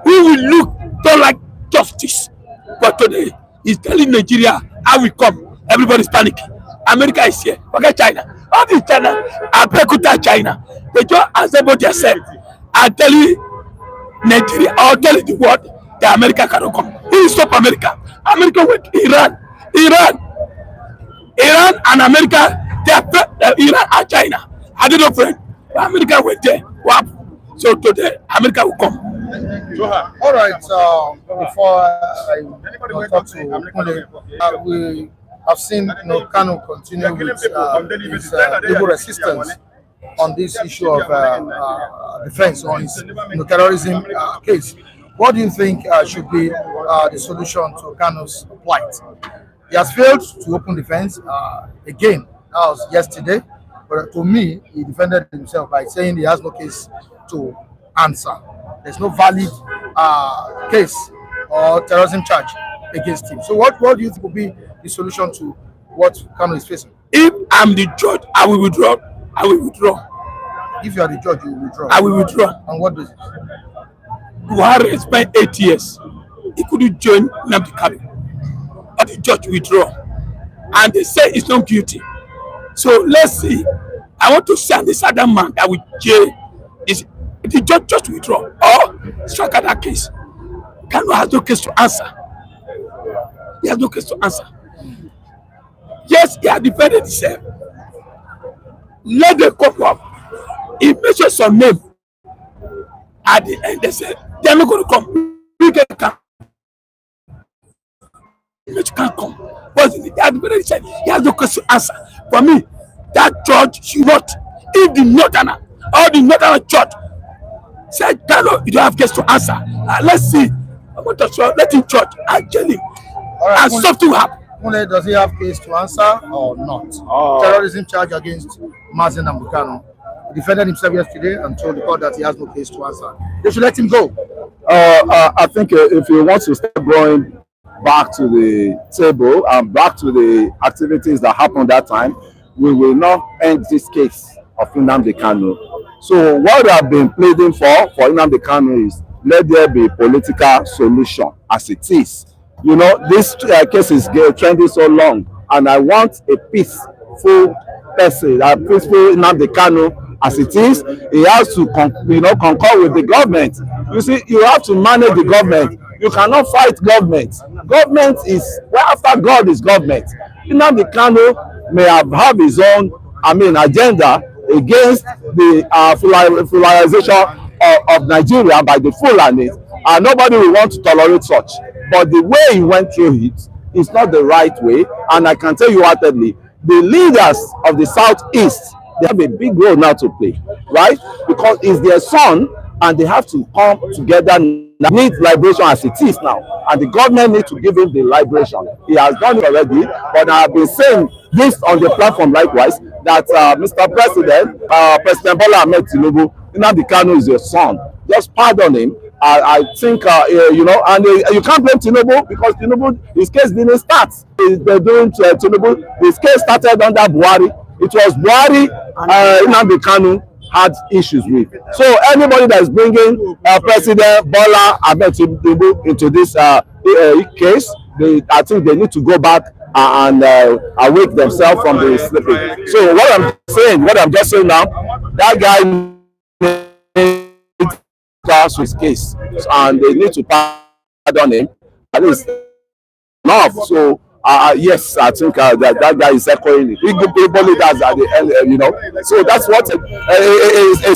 We will look don't like justice. But today, he's telling Nigeria how we come. Everybody's panicking. America is here. Forget China. All this China, Abeokuta China. They just assemble themselves and tell you Nigeria or tell the world that America cannot come. Who will stop America? America went Iran and America, they are Iran and China. I don't know, friend. America went there. Wow. So today, America will come. All right. Before I talk to Kunle, we have seen Kanu continue with his legal resistance on this issue of defense on his terrorism case. What do you think should be the solution to Kanu's plight? He has failed to open defense again. That was yesterday. But to me, he defended himself by saying he has no case to answer. There's no valid case or terrorism charge against him. So what do you think will be the solution to what Kanu is facing? If I'm the judge, I will withdraw. If you are the judge, you will withdraw. I will withdraw. And what does it? Buhari spent 8 years. He couldn't join Nnamdi Kanu. But the judge withdraw. And they say he's not guilty. So let's see. I want to send this other man that will jail. The judge just withdraw or strike at that case. Kanu has no case to answer. He has no case to answer. Yes, he has defended himself. Let them come up. He mentioned some name. At the end, they said, they're not going to come. We can come. You can't come. But he has defended himself. He has no case to answer. For me, that judge should not. If the northerner or the northern judge said, Kanu, you don't have case to answer. Let's see. I want to show, let him judge and jail him. Right, and something will happen. Kunle, does he have case to answer or not? Terrorism charge against Nnamdi Kanu. He defended himself yesterday and told the court that he has no case to answer. They should let him go. I think if you want to start going back to the table and back to the activities that happened that time, we will not end this case of Nnamdi Kanu. So what we have been pleading for Nnamdi Kanu is let there be a political solution as it is. You know, this case is trending so long, and I want a peaceful person, a peaceful Nnamdi Kanu as it is. He has to concur with the government. You see, you have to manage the government. You cannot fight government. Government is, well, after God is government. Nnamdi Kanu may have his own, agenda against the Fularization of Nigeria by the Fulani, and nobody will want to tolerate such. But the way he went through it is not the right way, and I can tell you heartedly, the leaders of the Southeast, they have a big role now to play, right? Because it's their son, and they have to come together, need liberation as it is now, and the government needs to give him the liberation. He has done it already, but I have been saying this on the platform likewise, that Mr. President, President Bola Ahmed Tinubu, Nnamdi Kanu is your son. Just pardon him. I think, and you can't blame Tinubu, because Tinubu, his case didn't start. They're doing Tinubu. His case started under Buhari. It was Buhari, Nnamdi Kanu had issues with. So anybody that is bringing President Bola Ahmed Tinubu into this case, I think they need to go back and awake themselves from the sleeping. So what I'm just saying now, that guy needs his case, and they need to pardon him. At least enough. So yes, I think that guy is echoing it. People leaders at the end, So that's what a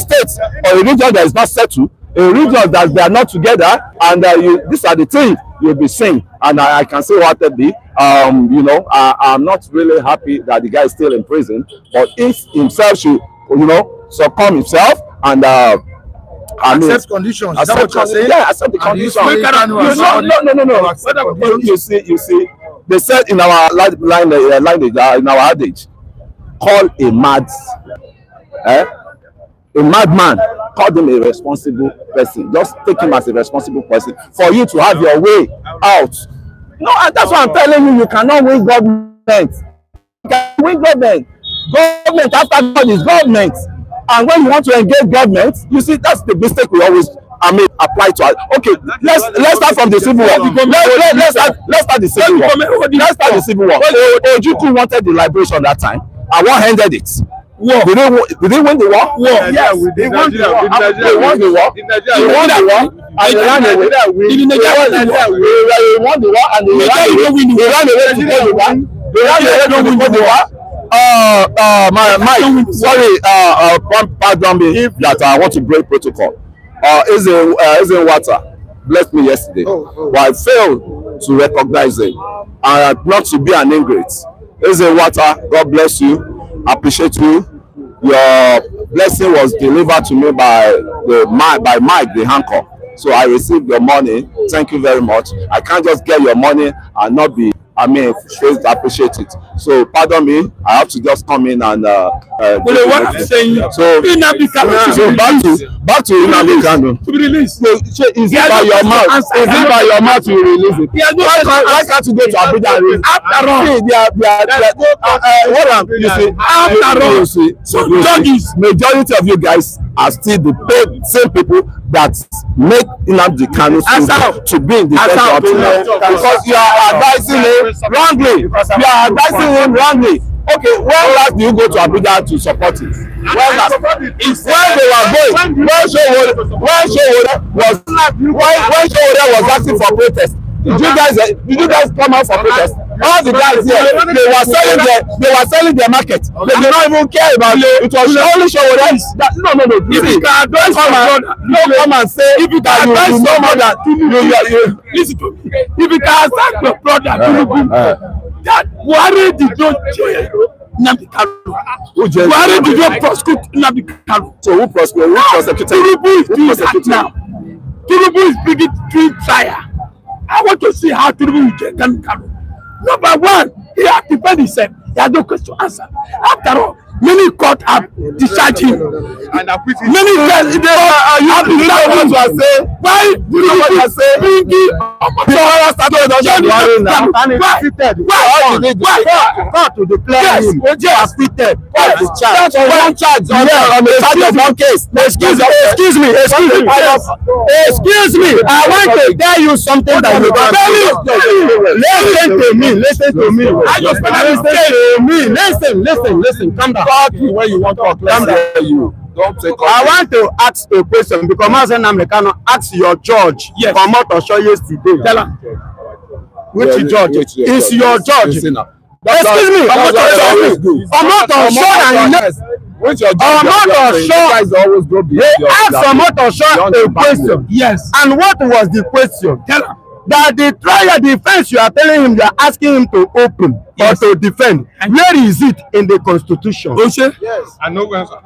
state or a region that is not settled, a region that they are not together, and these are the things you'll be seeing. And I can say what they be. I'm not really happy that the guy is still in prison, but if himself should, succumb himself and accept conditions. Is that what you're saying? Yeah, accept the conditions. No. You see. They said in our language, in our adage, call a madman, call him a responsible person. Just take him as a responsible person for you to have your way out. No, and that's what I'm telling you. You cannot win government. You can win government. Government after God is government. And when you want to engage government, you see, that's the mistake we always apply to. Okay, let's start from the civil war. Let's start the civil war. Let's start the civil war. Ojukwu wanted the liberation that time, and what ended it? War. Did they win the war? War. Yes, they won the war. They won the war. They won the war, and they ran away. They won the war, and they ran away to go the war. They ran away to go the war. Mike, sorry, pardon me that I want to break protocol. Eze Water blessed me yesterday, but I failed to recognize him and not to be an ingrate. Eze Water, God bless you. Appreciate you. Your blessing was delivered to me by Mike, the anchor. So I received your money. Thank you very much. I can't just get your money and not be. Appreciate it. So pardon me, I have to just come in and what I'm saying, so back to Nnamdi Kanu. To be released. Is it by your mouth? Is it by your mouth to release it? Why can't you go to Abuja and release it? After all, you see, so judges, majority of you guys are still the same people that make Nnamdi Kanu to be in the center because you are advising him wrongly. You are advising him wrongly. Okay, when last do you go to Abuja to support it? When last? When they were going, when Showore was asking for protest, did you guys come out for protest? All the guys here, they were selling their market. They did not even care about it. It was only Showore. No. If you can advise come and say if you can advise no more than you listen to me. If you can attack your brother, that Buhari did not jail Nnamdi Kanu. Buhari did not prosecute Nnamdi Kanu. So who prosecuted? Who prosecuted? Tinubu is doing that now. Tinubu is bringing trial. I want to see how Tinubu will get Nnamdi Kanu. Number one, he has defended himself. He has no question to answer. After all, many court have discharged him. And acquit him. Many courts have discharged him. Why do you want to say? Why to declare him acquitted of the charge? One charge on the charge of one case. Excuse me. I want to tell you something that you can listen to me. Listen. Calm down. When you want to talk, let's hear you. Don't take I want to ask a question because Nnamdi Kanu asked your judge from Motosho yesterday. Tell him. Which judge? Is your judge? Excuse me. Which your Motosho always go beyond. Ask Motosho a question. Yes. And what was the question? Tell him. That the trial defense you are telling him, you are asking him to open or to defend. Where is it in the constitution? Yes. I know answer.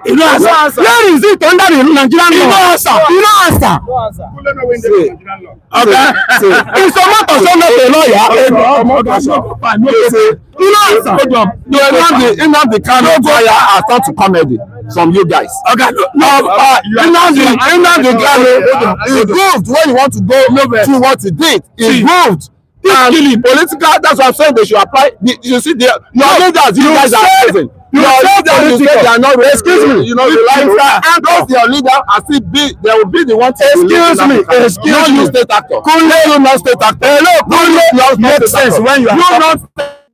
You know answer. Where is it under the Nigerian law? You know answer. Okay. Is Motosho not a lawyer? You know answer. Nnamdi Kanu trial has turned to comedy from you guys. Okay. Nnamdi Kanu is proved when you want to go to what he did. It's proved. And political, that's what I'm saying, they should apply. You see, your leaders, you guys are prison. You say they are not. Excuse me. You know, you like and those your leader are still be. They will be the one to. Excuse me. You state actor. You not state actor. Hello. Makes sense when you not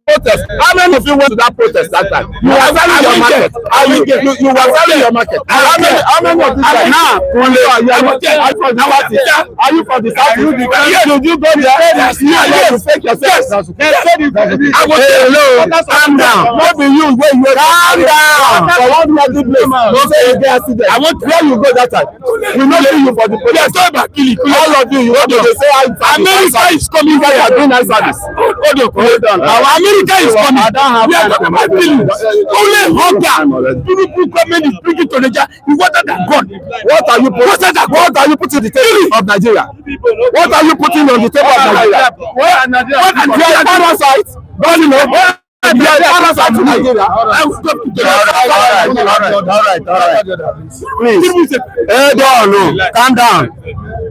protest. How many of you went to that protest that time? You were selling your market. You were selling your market. How many of these guys? Now, are you from the south? Did you go there? You fake yourself. Hello. Calm down. Maybe you where you calm down. For one bloody place. Don't say you get accident. I want where you go that time. We know you for the police. All of you want to say America is coming here. You are doing nice service. Hold on. America is coming. We are talking about feelings. Only hunger. People coming is bringing to Nigeria. You water than God. What are you putting the table of Nigeria? What are you putting on the table of Nigeria? What are you a parasite? Don't you know? You are a parasite to Nigeria. Please. Calm down.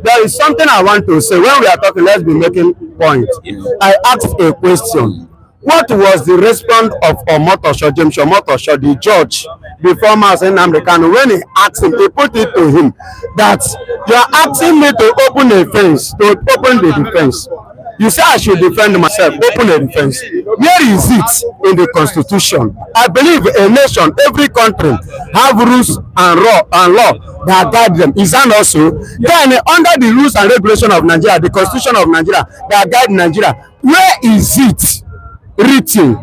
There is something I want to say. When we are talking, let's be making points. I asked a question. What was the response of James Omotosho, the judge, before Nnamdi Kanu, when he asked him, he put it to him that you are asking me to open a fence, to open the defense. You say I should defend myself, open a defense. Where is it in the constitution? I believe a nation, every country have rules and law that guide them. Is that also? Then under the rules and regulation of Nigeria, the constitution of Nigeria that guide Nigeria, where is it written?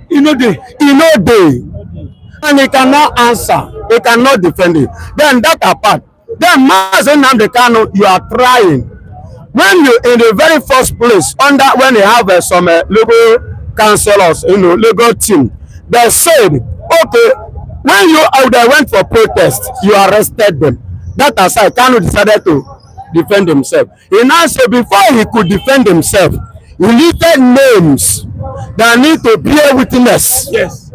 And he cannot answer, he cannot defend it. Then that apart, then Nnamdi Kanu, you are trying. When you in the very first place, when they have some legal counselors, legal team, they said, okay, when they went for protest, you arrested them. That aside, Kanu decided to defend himself. He now said before he could defend himself, he listed names that need to bear witness. Yes.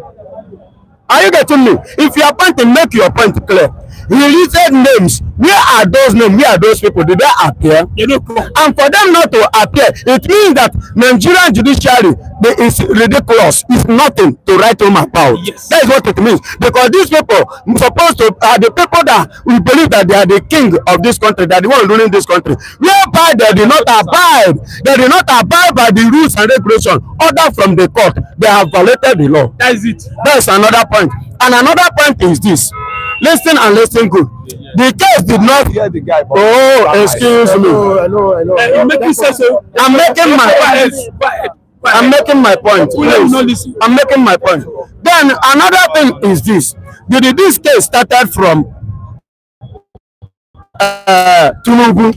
Are you getting me? If you are pointing, make your point clear. He listed names. Where are those names? Where are those people? Did they appear? And for them not to appear, it means that Nigerian judiciary is ridiculous. It's nothing to write home about. Yes. That is what it means. Because these people supposed to are the people that we believe that they are the king of this country, that they want ruling this country. Whereby they did not abide. They did not abide by the rules and regulations ordered from the court. They have violated the law. That is it. That is another point. And another point is this. Listen and listen good. The case did not hear the guy. Oh, excuse me. I'm making sense. I'm making my point. I'm making my point. Please. I'm making my point. Then another thing is this. Did this case started from Tinubu?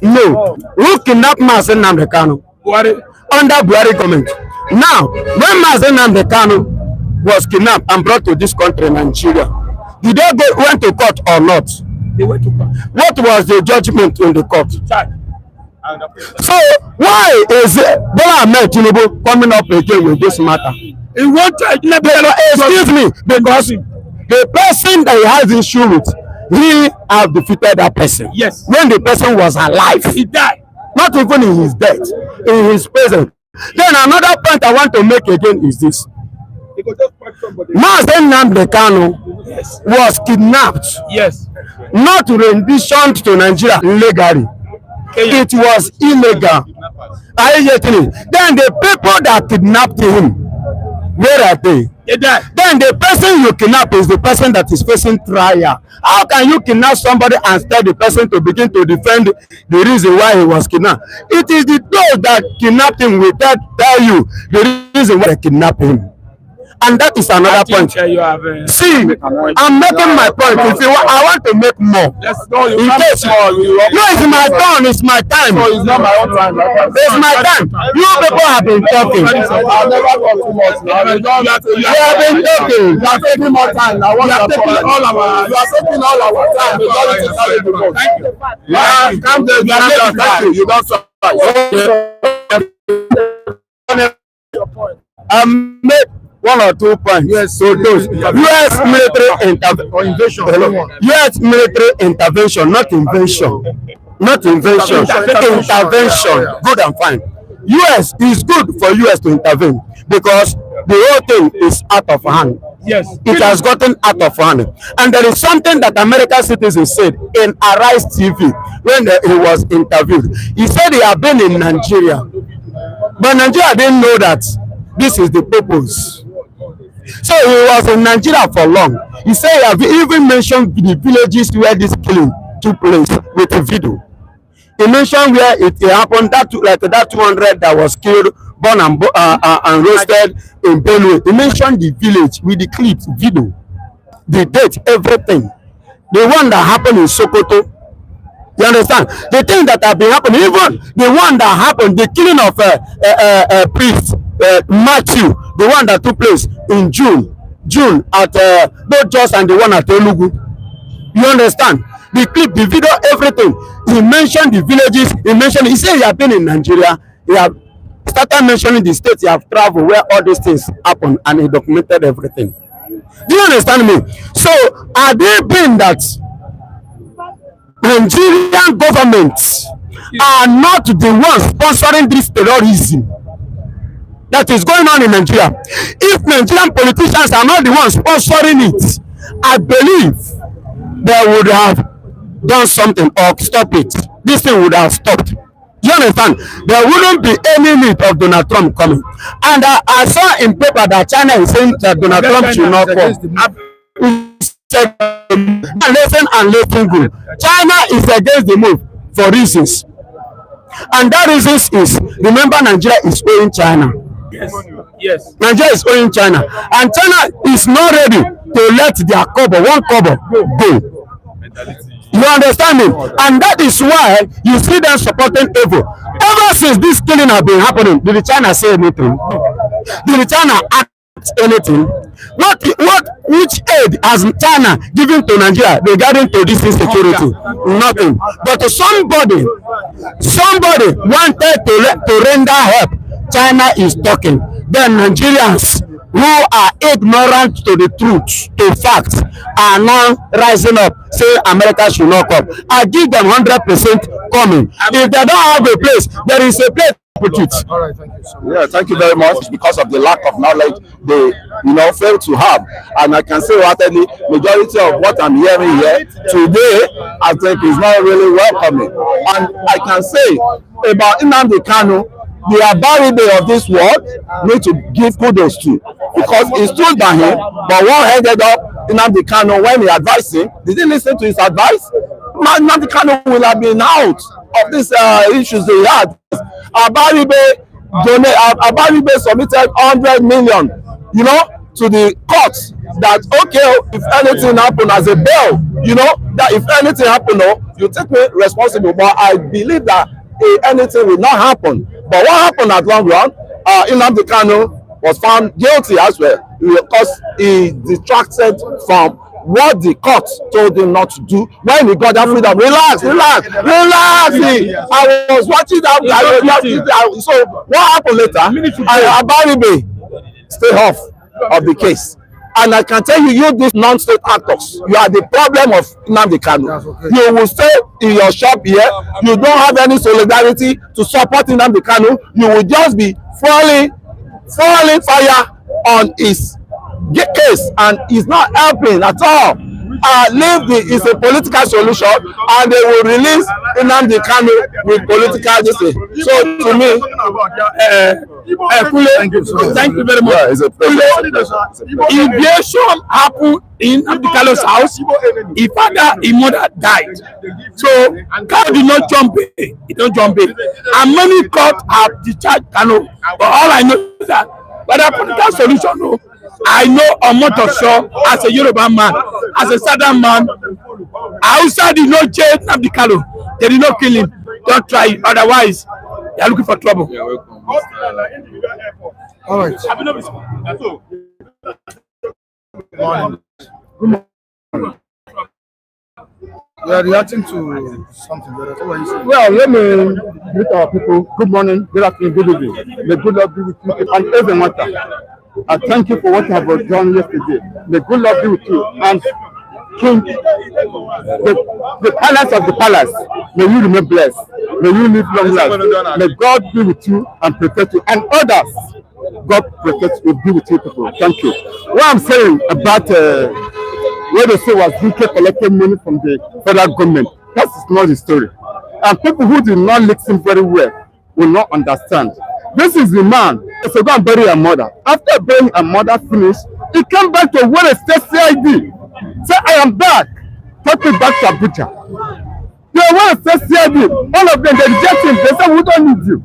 No. Who kidnapped Nnamdi Kanu? Under Buhari government. Now, when Nnamdi Kanu was kidnapped and brought to this country, Nigeria, did they went to court or not? They went to court. What was the judgment in the court? So why is Bola Ahmed Tinubu coming up again with this matter? He won't excuse me, because the person that he has issue with, he have defeated that person. Yes. When the person was alive, he died. Not even in his death, in his presence. Then another point I want to make again is this. Master Nnamdi Kanu was kidnapped. Yes. Not renditioned to Nigeria legally. It was illegal. Are you getting it? Then the people that kidnapped him, where are they? They died. Then the person you kidnap is the person that is facing trial. How can you kidnap somebody and tell the person to begin to defend the reason why he was kidnapped? It is the those that kidnapped him will tell you the reason why they kidnapped him. And that is another point. See, I'm making my point. If you want, I want to make more. In case no, it's my turn. It's my time. So it's not my own time. It's my time. You people have been talking. I'll never talk too much. You have been talking. You are taking more time. Now, what you are taking all our time. Thank you. Come there. Thank you. You don't talk. Make 1 or 2 points. Yes, so those U.S. military intervention. U.S. military intervention, not invention. Not invention. Intervention. Good and fine. U.S. is good for U.S. to intervene because the whole thing is out of hand. Yes. It has gotten out of hand. And there is something that American citizens said in Arise TV when he was interviewed. He said he had been in Nigeria, but Nigeria didn't know that this is the purpose. So he was in Nigeria for long. He said he have even mentioned the villages where this killing took place with a video. He mentioned where it happened, that 200 that was killed, born and roasted in Benue. He mentioned the village with the clips, video, the date, everything. The one that happened in Sokoto. You understand? The thing that have been happening, even the one that happened, the killing of priest Matthew, the one that took place in June at both Jos and the one at Enugu. You understand? The clip, the video, everything. He mentioned the villages. He said he had been in Nigeria. He have started mentioning the states he have traveled where all these things happen, and he documented everything. Do you understand me? So are they being that Nigerian governments are not the ones sponsoring this terrorism that is going on in Nigeria? If Nigerian politicians are not the ones sponsoring it, I believe they would have done something or stop it. This thing would have stopped. You understand? There wouldn't be any need of Donald Trump coming. And I saw in paper that China is saying that Donald Trump should not come. And listen good. China is against the move for reasons. And that reasons is, remember, Nigeria is owing China. Yes. Nigeria is owing China. And China is not ready to let their kobo, one kobo, go. You understand me? And that is why you see them supporting evil. Ever since this killing has been happening, did China say anything? Did China act anything? Which aid has China given to Nigeria regarding to this insecurity? Nothing. But somebody wanted to render help. China is talking. Then Nigerians who are ignorant to the truth, to facts, are now rising up, saying America should not come. I give them 100% coming. If they don't have a place, there is a place to put it. All right, thank you so much. Yeah, thank you very much. Because of the lack of knowledge they fail to have. And I can say wholeheartedly, majority of what I'm hearing here today, I think is not really welcoming. And I can say about Nnamdi Kanu, the Abaribe of this world need to give kudos to, because he stood by him, but one headed up Nnamdi Kanu when he advised him. Did he listen to his advice? Nnamdi Kanu will have been out of these issues they had. Abaribe submitted 100 million, to the courts, that okay, if anything happen as a bail, that if anything happen, you take me responsible. But I believe that anything will not happen. But what happened at long run, Nnamdi Kanu was found guilty as well, because he detracted from what the court told him not to do when he got that freedom. Relax. I was watching that guy. So what happened later? Abaribe stay off of the case. And I can tell you, these non-state actors, you are the problem of Nnamdi Kanu. Okay. You will stay in your shop here. You don't have any solidarity to support Nnamdi Kanu. You will just be falling fire on his case, and he's not helping at all. It's a political solution, and they will release Nnamdi Kanu with political justice. So to me, thank you very much. Yeah, it's a pleasure. Invasion happened in Nnamdi Kanu's house. His father, his mother died. So Kanu did not jump in. He don't jump in. And many courts have discharged Kanu. But all I know is that, but a political solution, no. I know Omotosho as a Yoruba man, as a Southern man. Hausa did not jail Nnamdi Kanu. They did not kill him. Don't try it. Otherwise, they are looking for trouble. You're welcome. All right. Good morning. We are reacting to something. What are you saying? Well, let me greet our people. Good morning, good afternoon, good evening. May good Lord be with you and every matter. I thank you for what I have done yesterday. May good Lord be with you. And King, the palace of the palace, may you remain blessed. May you live long life. May God be with you and protect you. And others, God protect you, be with you people. Thank you. What I'm saying about what they say was DK collecting money from the federal government, that is not the story. And people who did not listen very well will not understand. This is the man. So go and bury her mother. After burying her mother finished, he came back to where a state CID. Say, I am back. Take me back to Abuja. They want to say CID. All of them, they reject him. They say, we don't need you.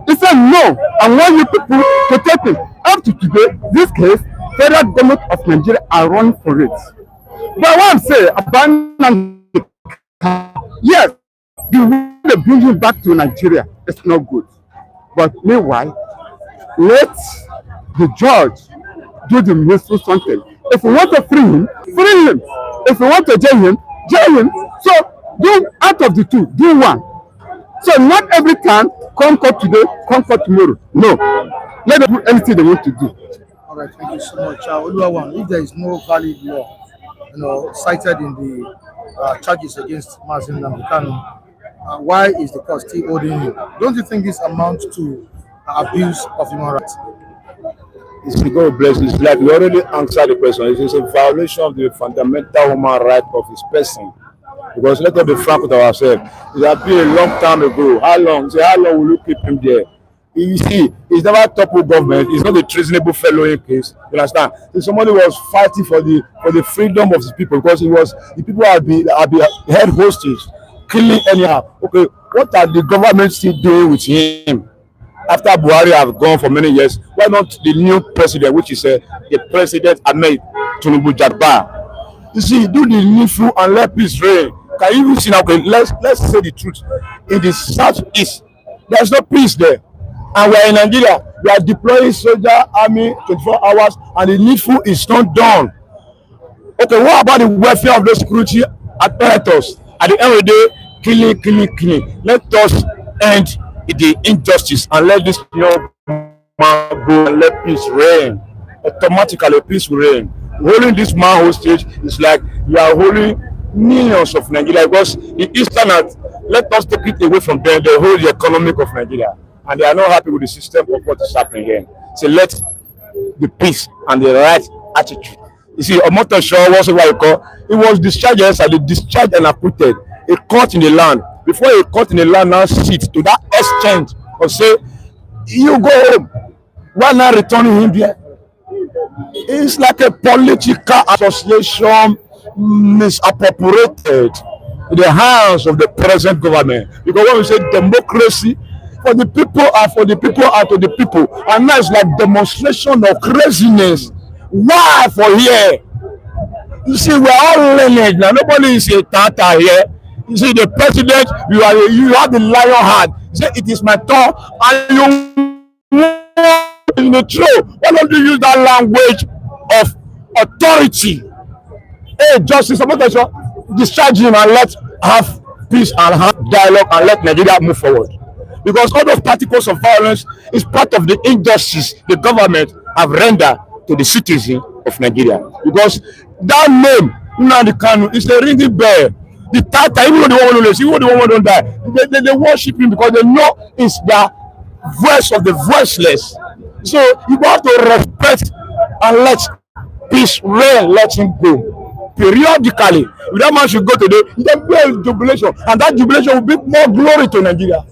He said, no. I want you people to take him. Up to today, this case, federal government of Nigeria are running for it. But what I'm saying about yes, the way they bring him back to Nigeria is not good. But meanwhile, let the judge do the necessary something. If we want to free him, free him. If we want to jail him, jail him. So do out of the two, do one. So not every time come court today, come court tomorrow. No. Let them do anything they want to do. All right, thank you so much. If there is no valid law, cited in the charges against Mazi Nnamdi Kanu, why is the court still holding him? Don't you think this amounts to abuse of human rights? It's God bless his life. We already answered the question. It is a violation of the fundamental human right of his person. Because let us be frank with ourselves. It has been a long time ago. How long? Say, how long will you keep him there? You see, he's never toppled government. He's not a treasonable fellow in case. You understand? So somebody was fighting for the freedom of the people because the people had been held hostage, killing anyhow. Okay, what are the government still doing with him? After Buhari have gone for many years, why not the new president, which is the president Ahmed Tinubu Jabbar? You see, do the needful and let peace reign. Can you even see now? Okay, let's say the truth. In the southeast, there's no peace there, and we are in Nigeria. We are deploying soldier army 24 hours, and the needful is not done. Okay, what about the welfare of those security apparatus? At the end of the day, killing. Let us end the injustice and let this young man go and let peace reign. Automatically, peace will reign. Holding this man hostage is like you are holding millions of Nigeria because the Eastern, let us take it away from them. They hold the economic of Nigeria and they are not happy with the system of what is happening here. So let the peace and the right attitude. You see, Omotosho, whatever you call, it was discharged and they discharged and acquitted. A court in the land. Before a court in the land now sit to that extent of say, you go home, why not returning him there? It's like a political association misappropriated in the hands of the present government. Because when we say democracy, for the people are for the people are to the people. And now it's like demonstration of craziness. Why for here? You see, we're all learned now. Nobody is a tata here. You see, the president, you have the lion heart. You say, it is my turn, and you in the truth. Why don't you use that language of authority hey, justice, discharge him and let have peace and have dialogue and let Nigeria move forward. Because all those particles of violence is part of the injustice the government have rendered to the citizen of Nigeria. Because that name, Nnamdi Kanu, is a ringing bell. The Tata, even though the woman don't even the woman don't die, they worship him because they know it's the voice of the voiceless. So you have to respect and let peace reign, let him go. Periodically, that man should go today, there will be jubilation, and that jubilation will bring more glory to Nigeria.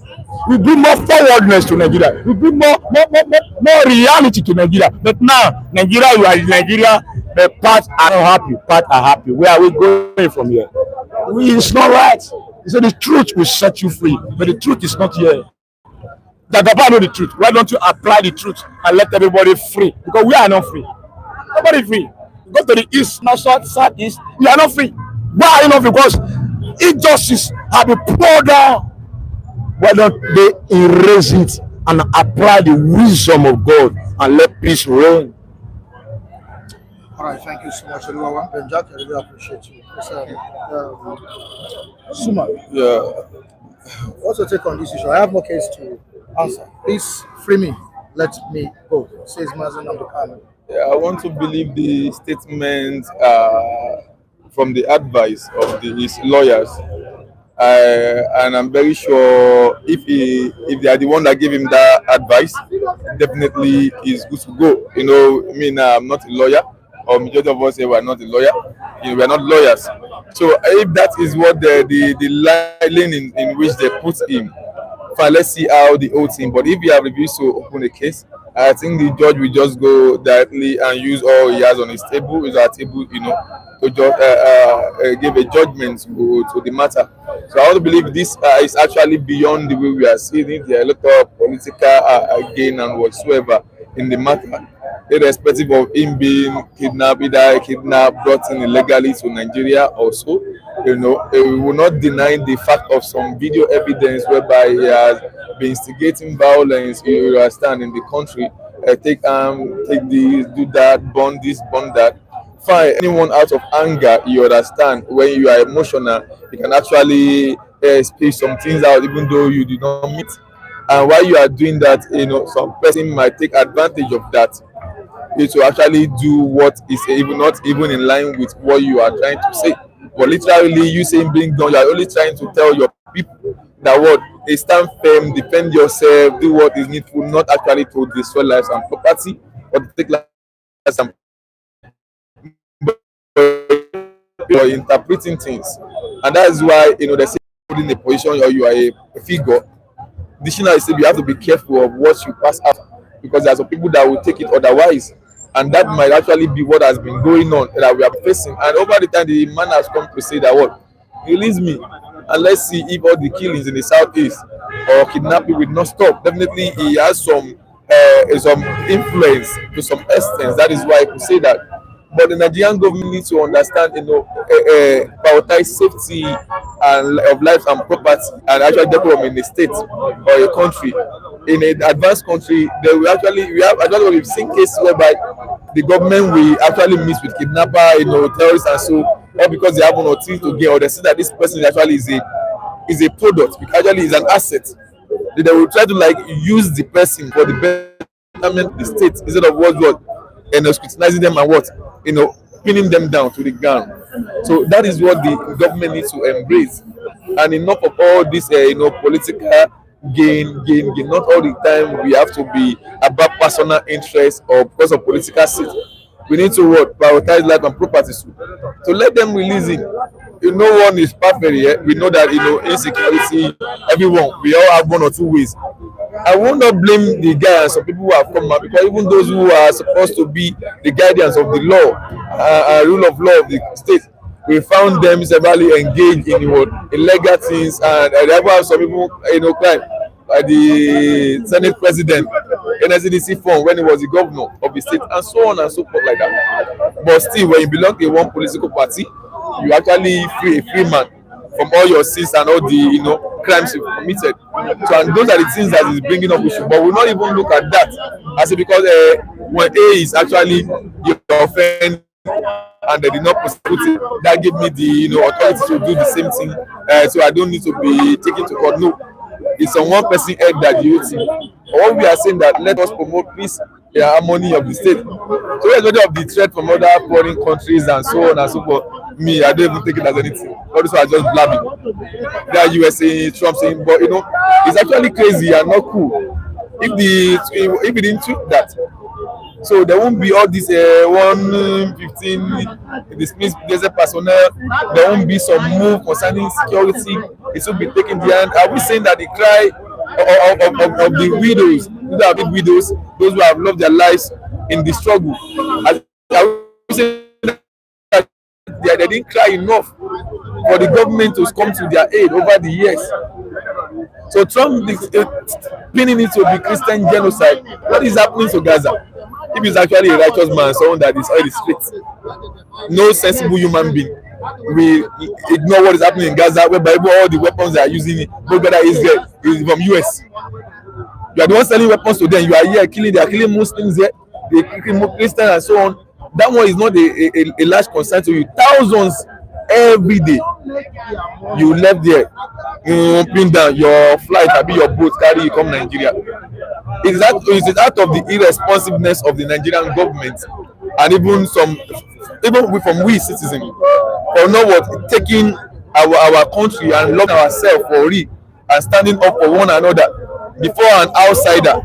We bring more forwardness to Nigeria. We bring more reality to Nigeria. But now, Nigeria, you are in Nigeria, the parts are not happy. Parts are happy. Where are we going from here? It's not right. He said the truth will set you free, but the truth is not here. Jagaba know the truth. Why don't you apply the truth and let everybody free? Because we are not free. Nobody free. Go to the east, north, south, east. You are not free. Why are you not free? Because injustice have been poured down. Why don't they erase it and apply the wisdom of God and let peace reign? All right, thank you so much, everyone. And Jack, I really appreciate you. Suma, Yeah. what's your take on this issue? I have more case to answer. Please free me. Let me go. Says Mazen Nnamdi Kanu. Yeah, I want to believe the statement from the advice of his lawyers. And I'm very sure if they are the one that gave him that advice, definitely is good to go. You know, I mean, I'm not a lawyer, or majority of us here were not a lawyer. You know, we are not lawyers. So if that is what the lane in which they put him, fine, let's see how the whole thing. But if you have refused to open a case, I think the judge will just go directly and use all he has on his table, his table, you know, to just give a judgment to the matter. So I want to believe this is actually beyond the way we are seeing it. There are a lot of political gain and whatsoever in the matter, irrespective of him being kidnapped, either kidnapped, brought in illegally to Nigeria also. You know, we will not deny the fact of some video evidence whereby he has been instigating violence, you understand, in the country. Take this, do that, burn this, burn that. Fine, anyone out of anger, you understand, when you are emotional, you can actually speak some things out even though you did not meet. And while you are doing that, you know, some person might take advantage of that to actually do what is even not even in line with what you are trying to say. But literally, you saying being done, you are only trying to tell your people that what they stand firm, defend yourself, do what is needful, not actually to destroy lives and property or to take lives and you're interpreting things. And that is why, you know, they say in a position or you are a figure. Dictionary says you have to be careful of what you pass out because there are some people that will take it otherwise. And that might actually be what has been going on that we are facing. And over the time, the man has come to say that what? Release me. And let's see if all the killings in the southeast or kidnapping will not stop. Definitely, he has some influence to some extent. That is why I could say that. But the Nigerian government needs to understand, you know, prioritize safety and of lives and property, and actually development in a state or a country. In an advanced country, we've seen cases whereby the government will actually meet with kidnapper, you know, terrorists and so, or because they have one or two to get, or they see that this person actually is a product, which actually is an asset. They will try to like use the person for the betterment of the state instead of what and scrutinizing them and what, you know, pinning them down to the ground. So that is what the government needs to embrace. And enough of all this, you know, political gain. Not all the time we have to be about personal interest or because of political seat. We need to what, prioritize life and property. So let them release it. You know, no one is perfect yet. We know that, you know, insecurity, everyone, we all have one or two ways. I will not blame the guy and some people who have come out, because even those who are supposed to be the guardians of the law, rule of law of the state, we found them severely engaged in what illegal things, and I ever have some people, you know, crime. The Senate President, NSCDC form when he was the governor of the state, and so on and so forth like that. But still, when you belong to one political party, you actually free a free man from all your sins and all the, you know, crimes you've committed. So, and those are the things that is bringing up issue. But we'll not even look at that. I say because when A is actually your offense and they did not prosecute it. That gave me the authority to do the same thing. So I don't need to be taken to court. No, it's on one person head that the whole thing. What we are saying that let us promote peace and harmony of the state. So instead of the threat from other foreign countries and so on and so forth, me, I don't even take it as anything. All this was just blabbing. That USA, Trump saying, but it's actually crazy and not cool. If we didn't tweet that, so there won't be all this 115 dismissed desert personnel. There won't be some move concerning security. It will be taken the hand. Are we saying that the cry of the widows, those are big widows, those who have loved their lives in the struggle, are we saying that they didn't cry enough for the government to come to their aid over the years? So Trump is pinning it to be Christian genocide. What is happening to Gaza? If he's actually a righteous man, someone that is on the streets, no sensible human being will ignore what is happening in Gaza, whereby all the weapons they are using, whether Israel is from US. You are the one selling weapons to them. You are here killing. They are killing Muslims here. They are killing Christians and so on. That one is not a large concern to you. Thousands every day. You left there, pin down your flight, be your boat, carry you come Nigeria. It's out of the irresponsiveness of the Nigerian government, and even from we citizens, for not what taking our country and love ourselves for real and standing up for one another before an outsider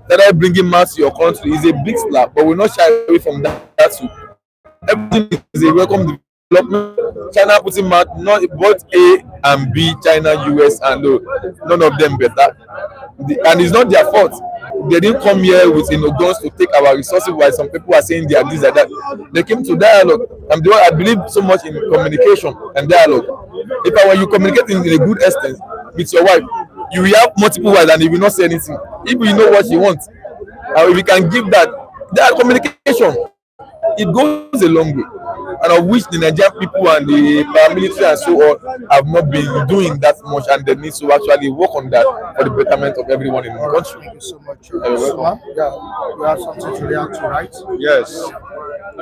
that bringing mass to your country is a big slap. But we're not shy away from that too. Everything is a welcome development. China putting out not both A and B, China, US, and none of them better. And it's not their fault. They didn't come here with guns to take our resources, while some people are saying they are this and that. They came to dialogue. I believe so much in communication and dialogue. When you communicate in a good extent with your wife, you will have multiple wives and you will not say anything. If you know what you want, if you can give that communication, it goes a long way. And I wish the Nigerian people and the paramilitary and so on have not been doing that much, and they need to actually work on that for the betterment of everyone in the country. Thank you so much. You have something to react to, right? Yes.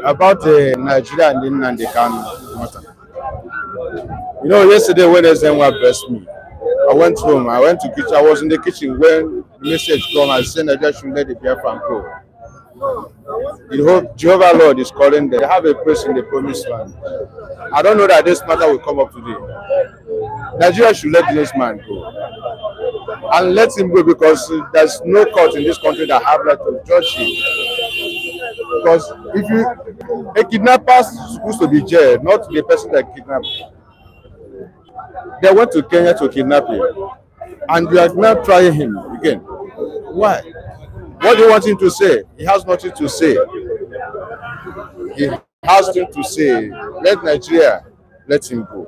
About Nigeria and Nnamdi Kanu matter. Yesterday when SNY blessed me, I went home. I went to kitchen. I was in the kitchen when the message came and said Nigeria should let the Biafran go. Jehovah Lord is calling them. They have a place in the promised land. I don't know that this matter will come up today. Nigeria should let this man go. And let him go, because there's no court in this country that have right to judge him. Because a kidnapper is supposed to be jailed, not the person that kidnapped him. They went to Kenya to kidnap him. And we are now trying him again. Why? What do you want him to say? He has nothing to say. He has nothing to say. Let Nigeria let him go.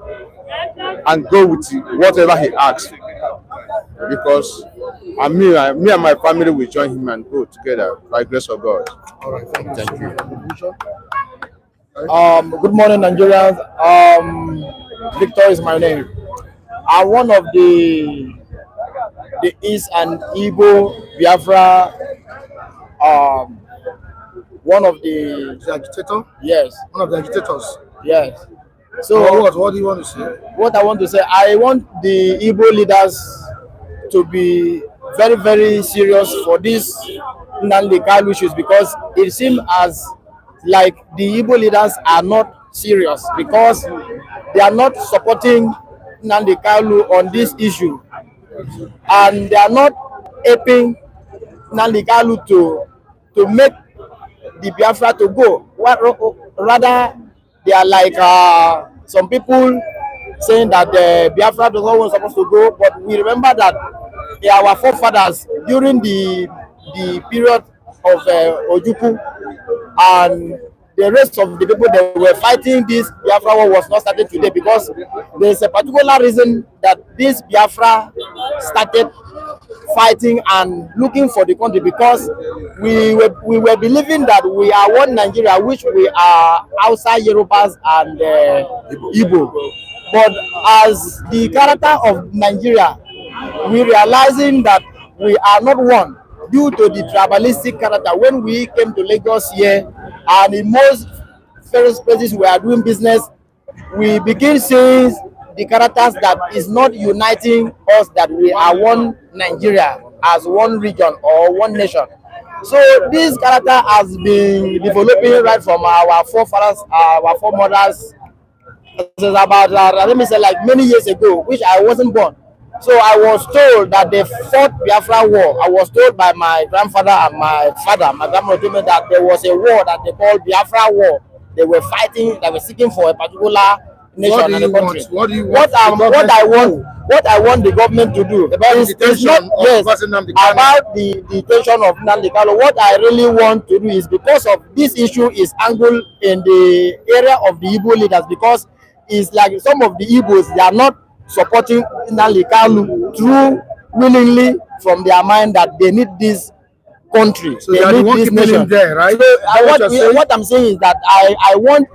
And go with whatever he asks. Because me and my family will join him and go together by grace of God. All right, thank you. Good morning, Nigerians. Victor is my name. I'm one of the East and Igbo Biafra. One of the agitator? Yes. One of the agitators? Yes. So what do you want to say? What I want to say, I want the Igbo leaders to be very, very serious for this Nnamdi Kanu issues, because it seems as like the Igbo leaders are not serious, because they are not supporting Nnamdi Kanu on this issue, and they are not helping Nnamdi Kanu to make the Biafra to go. Rather, they are like some people saying that the Biafra does not want supposed to go, but we remember that our forefathers during the period of Ojukwu and the rest of the people that were fighting this Biafra war was not started today, because there is a particular reason that this Biafra started fighting and looking for the country, because we were believing that we are one Nigeria, which we are outside Yorubas and Igbo. But as the character of Nigeria, we realizing that we are not one due to the tribalistic character. When we came to Lagos here, and in most various places we are doing business, we begin seeing the characters that is not uniting us, that we are one Nigeria as one region or one nation. So this character has been developing right from our forefathers, our foremothers, about let me say like many years ago, which I wasn't born. So I was told that they fought Biafra war. I was told by my grandfather and my father. My grandmother told me that there was a war that they called Biafra war. They were fighting, they were seeking for a particular nation and a country. What do you want? What I want the government to do About is the detention not, yes, about the detention of Nnamdi Kanu. What I really want to do is, because of this issue is angled in the area of the Igbo leaders, because it's like some of the Igbos, they are not supporting Nnamdi Kanu through willingly from their mind that they need this country. So they need this nation there, right? So what I'm saying is that I want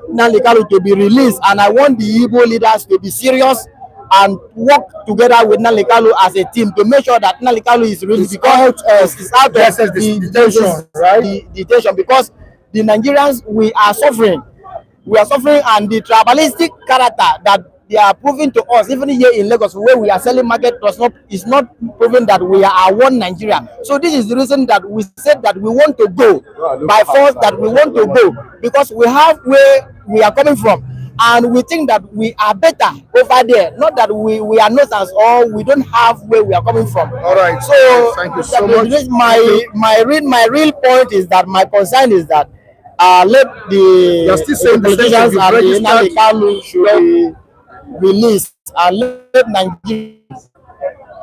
Nnamdi Kanu to be released, and I want the Igbo leaders to be serious and work together with Nnamdi Kanu as a team to make sure that Nnamdi Kanu is released, because it's out of the detention, right? The detention, because the Nigerians, we are suffering, and the tribalistic character that they are proving to us, even here in Lagos, where we are selling market, is not proving that we are one Nigeria. So this is the reason that we said that we want to go by force, that we want to go, because we have where we are coming from, and we think that we are better over there, not that we are nonsense or we don't have where we are coming from. All right. So thank you so much. My real point is that my concern is that let the politicians and the Nnamdi Kanu should be released, and let Nigerians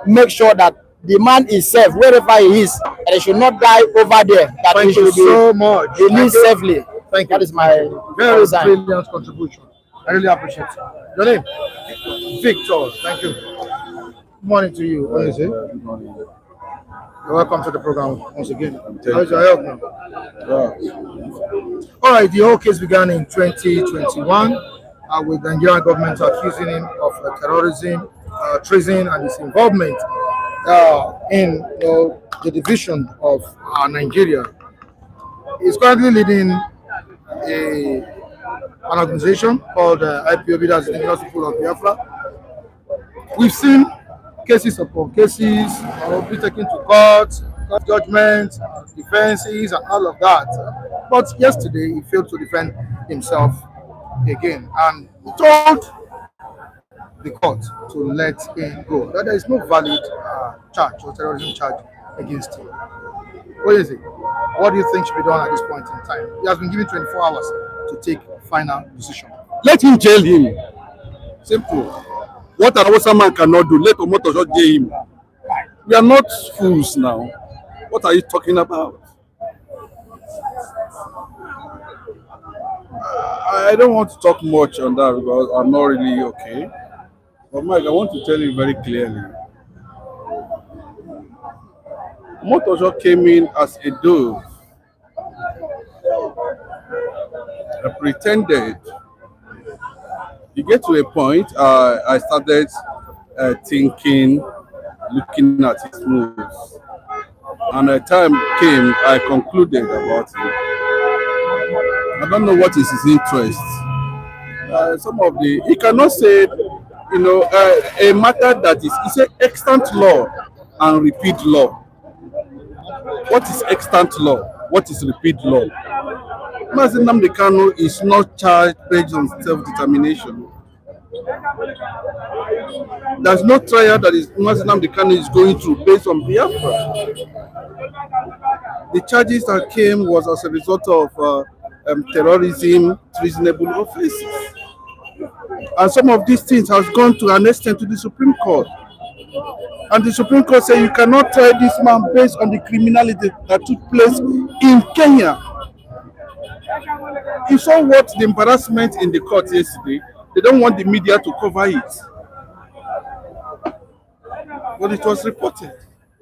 make sure that the man is safe wherever he is, and he should not die over there. That Thank he should you so much. be released safely. Thank you. That is my Very concern. brilliant contribution. I really appreciate it. Your name? Victor. Thank you. Good morning to you. What is it? Good morning. You're welcome to the program once again. Thank you. How's your health now? All right, the whole case began in 2021 with the Nigerian government accusing him of terrorism, treason, and his involvement in the division of Nigeria. He's currently leading an organization called IPOB, that's the Indigenous People of Biafra. We've seen cases upon cases, be taken to court, judgments, defenses, and all of that. But yesterday, he failed to defend himself again, and he told the court to let him go, that there is no valid charge or terrorism charge against him. What is it? What do you think should be done at this point in time? He has been given 24 hours to take final decision. Let him jail him. Simple. What an Hausa man cannot do, let Omoto just jail him. We are not fools now. What are you talking about? I don't want to talk much on that because I'm not really okay. But Mike, I want to tell you very clearly. Motojo came in as a dove. I pretended. You get to a point, I started thinking, looking at his moves. And a time came, I concluded about him. I don't know what is his interest. He cannot say, a matter that is an extant law and repeat law. What is extant law? What is repeat law? Mazi Nnamdi Kanu is not charged based on self-determination. There's no trial that Mazi Nnamdi Kanu is going through based on Biafra. The charges that came was as a result of terrorism, treasonable offenses. And some of these things has gone to an extent to the Supreme Court. And the Supreme Court said you cannot try this man based on the criminality that took place in Kenya. You saw what the embarrassment in the court yesterday. They don't want the media to cover it. But it was reported.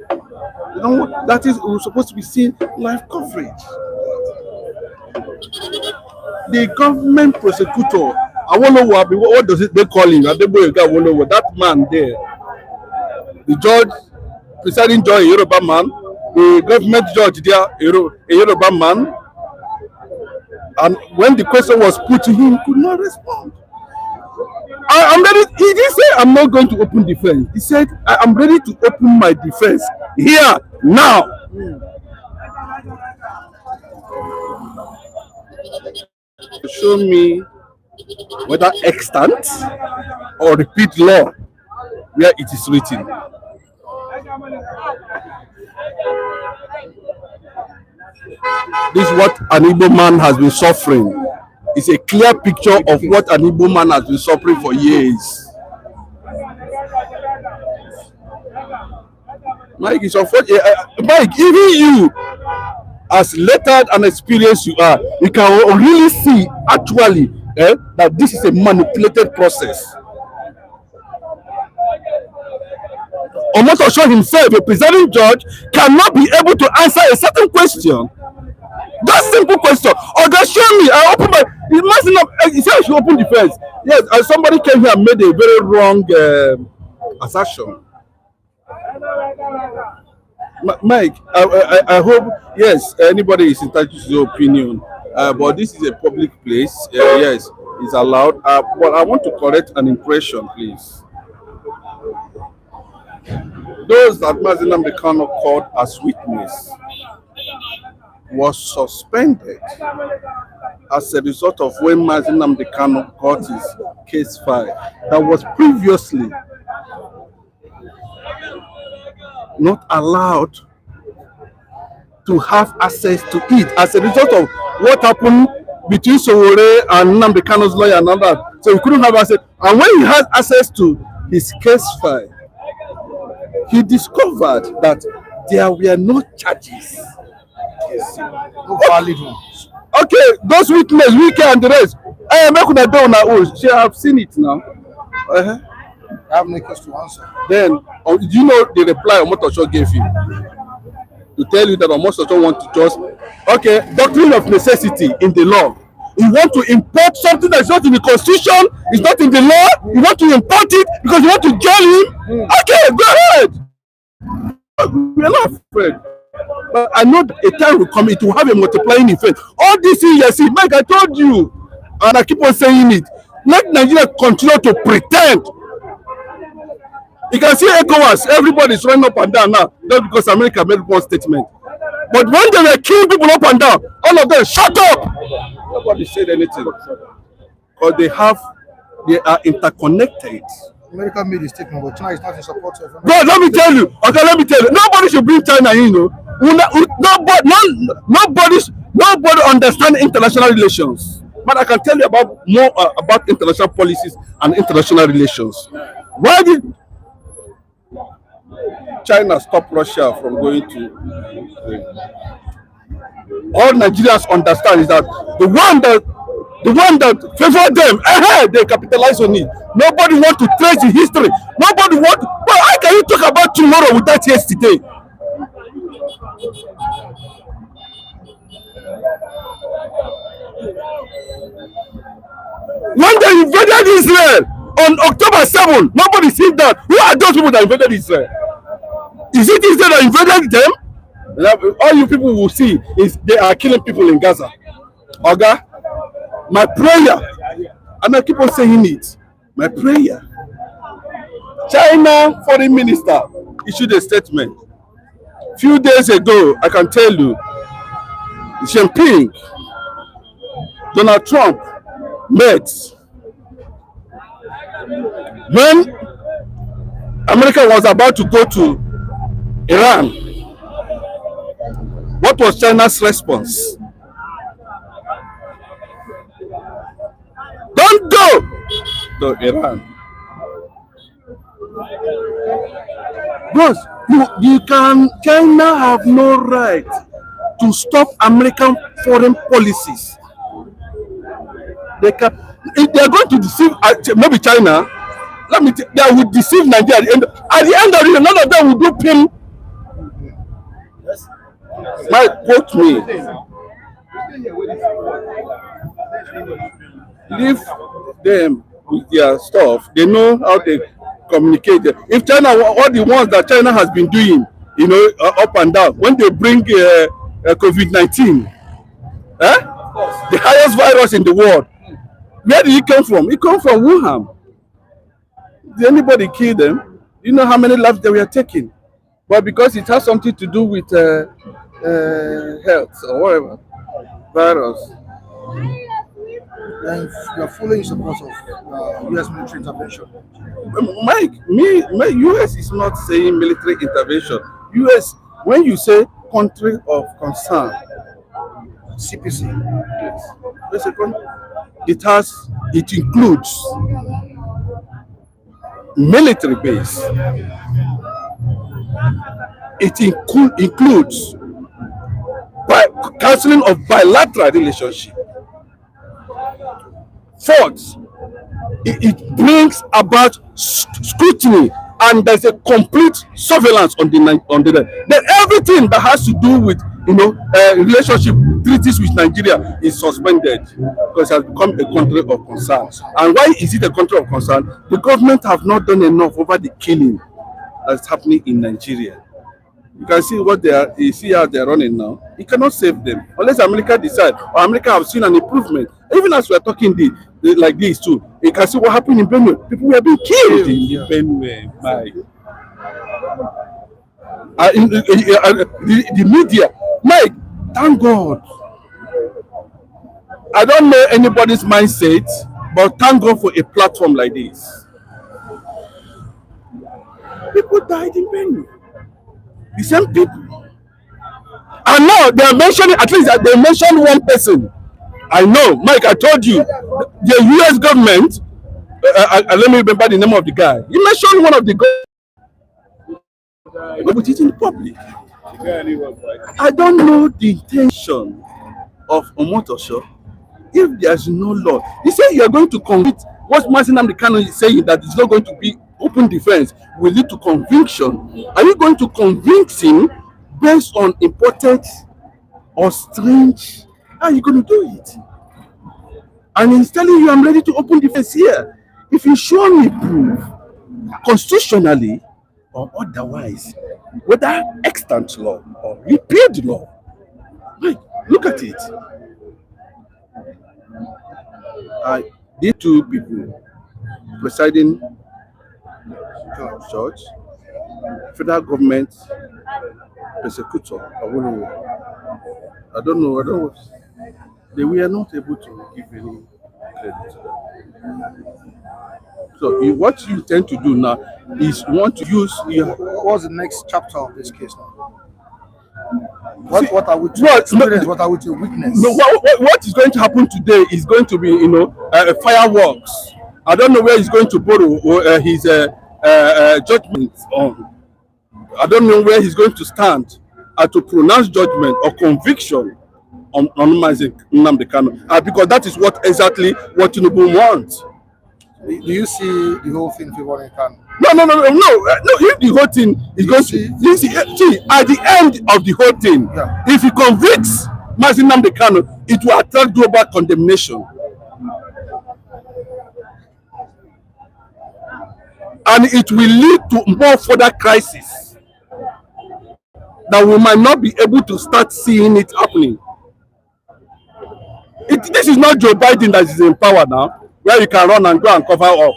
They don't want, that is, we're supposed to be seeing live coverage. The government prosecutor, Awolowo, what does they call him? Awolowo, that man there. The judge, presiding judge, a Yoruba man. The government judge there, a Yoruba man. And when the question was put to him, he could not respond. I'm ready. He didn't say I'm not going to open defense. He said I'm ready to open my defense here now. Show me whether extant or repeat law where it is written. This is what an Igbo man has been suffering. It's a clear picture of what an Igbo man has been suffering for years. Mike, it's unfortunate. Mike, even you, as lettered and experienced you are, you can really see actually that this is a manipulated process. Omotosho himself, a presiding judge, cannot be able to answer a certain question. That simple question. Or just show me. I open my. He said I should open defense. Yes, and somebody came here and made a very wrong assertion. Mike, I hope, yes, anybody is entitled to your opinion, but this is a public place. Yes, it's allowed. But I want to correct an impression, please. Those that Nnamdi Kanu called as witness was suspended as a result of when Nnamdi Kanu got his case filed. That was previously not allowed to have access to it as a result of what happened between Sowore and Nnamdi Kanu's lawyer and all that. So he couldn't have access. And when he had access to his case file, he discovered that there were no charges. No valid ones. Okay, those witnesses, Wike and the rest. She have seen it now. I have no question to answer. Then, do you know the reply Omotosho gave him? To tell you that Omotosho want to just, okay, doctrine of necessity in the law. You want to import something that's not in the constitution, it's not in the law, you want to import it because you want to jail him? Okay, go ahead. We're not afraid. But I know a time will come, it will have a multiplying effect. All these things you see, Mike, I told you, and I keep on saying it, let Nigeria continue to pretend. You can see ECOWAS, everybody's running up and down now, not because America made one statement. But when they were killing people up and down, all of them, shut up! Nobody said anything. Because they are interconnected. America made a statement, but China is not in support of. Bro, let me tell you. Okay, let me tell you. Nobody should bring China in, you know. Nobody understands international relations. But I can tell you about more about international policies and international relations. Why did China stop Russia from going to Ukraine? All Nigerians understand is that the one that favor them, they capitalize on it. Nobody want to trace the history. Nobody want. But how can you talk about tomorrow without yesterday? When they invaded Israel on October 7, nobody seen that. Who are those people that invaded Israel? Is it Israel that invaded them? All you people will see is they are killing people in Gaza. Oga, my prayer, and I keep on saying it, my prayer. China foreign minister issued a statement a few days ago. I can tell you, Xi Jinping, Donald Trump met when America was about to go to Iran. What was China's response? Don't go to Iran. Bros, China have no right to stop American foreign policies. If they are going to deceive, maybe China, they will deceive Nigeria at the end of the day, none of them will do PIM. Mike, quote me. Leave them with their stuff. They know how they communicate. If China, all the ones that China has been doing, you know, up and down, when they bring COVID-19, the highest virus in the world. Where did it come from? It come from Wuhan. Did anybody kill them? You know how many lives they were taking? But because it has something to do with health or whatever, virus. And you are fully in support of U.S. military intervention. Mike, my US is not saying military intervention. US, when you say country of concern, CPC. it includes military base. It includes counseling of bilateral relationship. Fourth, it brings about scrutiny, and there's a complete surveillance on the then everything that has to do with relationship treaties with Nigeria is suspended because it has become a country of concern. And why is it a country of concern? The government have not done enough over the killing that's happening in Nigeria. You can see what they are. You see how they are running now. It cannot save them unless America decide, or America have seen an improvement. Even as we are talking like this too, you can see what happened in Benue. People were being killed in Benue. The media, Mike, thank God. I don't know anybody's mindset, but thank God for a platform like this. People died in Benue. The same people. And now they are mentioning, at least they mentioned one person. I know, Mike, I told you, the US government, let me remember the name of the guy. He mentioned one of the guys, but it's in public. I don't know the intention of Omotosho if there's no law. He said you are going to convict. What Nnamdi Kanu is saying that it's not going to be open defense will lead to conviction. Are you going to convince him based on imported or strange? How are you going to do it? And he's telling you, I'm ready to open defense here. If you show me proof, constitutionally or otherwise, whether extant law or repealed law, look at it. These two people presiding judge, federal government prosecutor, I don't know. They were not able to give any credit to them. So what you tend to do now is want to use What's the next chapter of this case now? What are we to experience? What are we to witness? No, what is going to happen today is going to be fireworks. I don't know where he's going to borrow his judgment on. I don't know where he's going to stand to pronounce judgment or conviction on Nnamdi Kanu, because that is exactly what Tinubu wants. Do you see the whole thing favoring Kanu? No. If the whole thing is going to see at the end of the whole thing, if he convicts Nnamdi Kanu, it will attract global condemnation. And it will lead to more further crisis that we might not be able to start seeing it happening. This is not Joe Biden that is in power now, where you can run and go and cover up.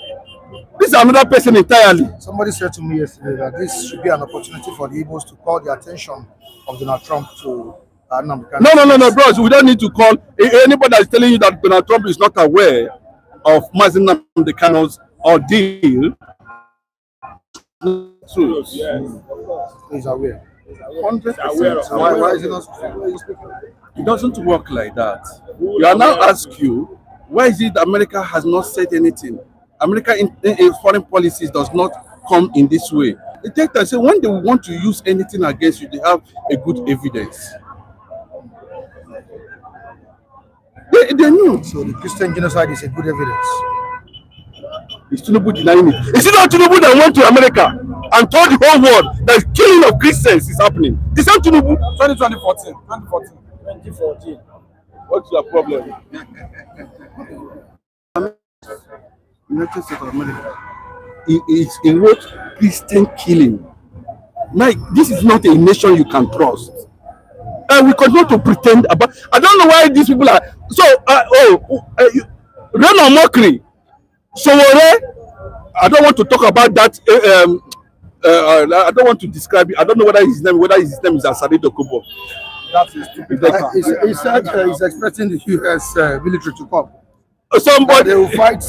This is another person entirely. Somebody said to me yesterday that this should be an opportunity for the Igbos to call the attention of Donald Trump to Nnamdi Kanu. No, bros. We don't need to call anybody that is telling you that Donald Trump is not aware of Nnamdi Kanu's ordeal. True. Yes. He's aware. 100%. Why is it not? It doesn't work like that. You are now asked you, why is it that America has not said anything? America in foreign policies does not come in this way. They take and say when they want to use anything against you, they have a good evidence. They knew. So the Christian genocide is a good evidence. Is Tinubu denying it? Is it not Tinubu that went to America and told the whole world that killing of Christians is happening? Is that Tinubu? 2014. What's your problem? United States of America. He wrote Christian killing. Mike, this is not a nation you can trust. we continue to pretend about. I don't know why these people are so. Rain or mockery. So I don't want to talk about that. I don't want to describe it. I don't know whether his name is Asari Kubo. That's his stupid. He said he's expecting the US military to come. Somebody they will fight.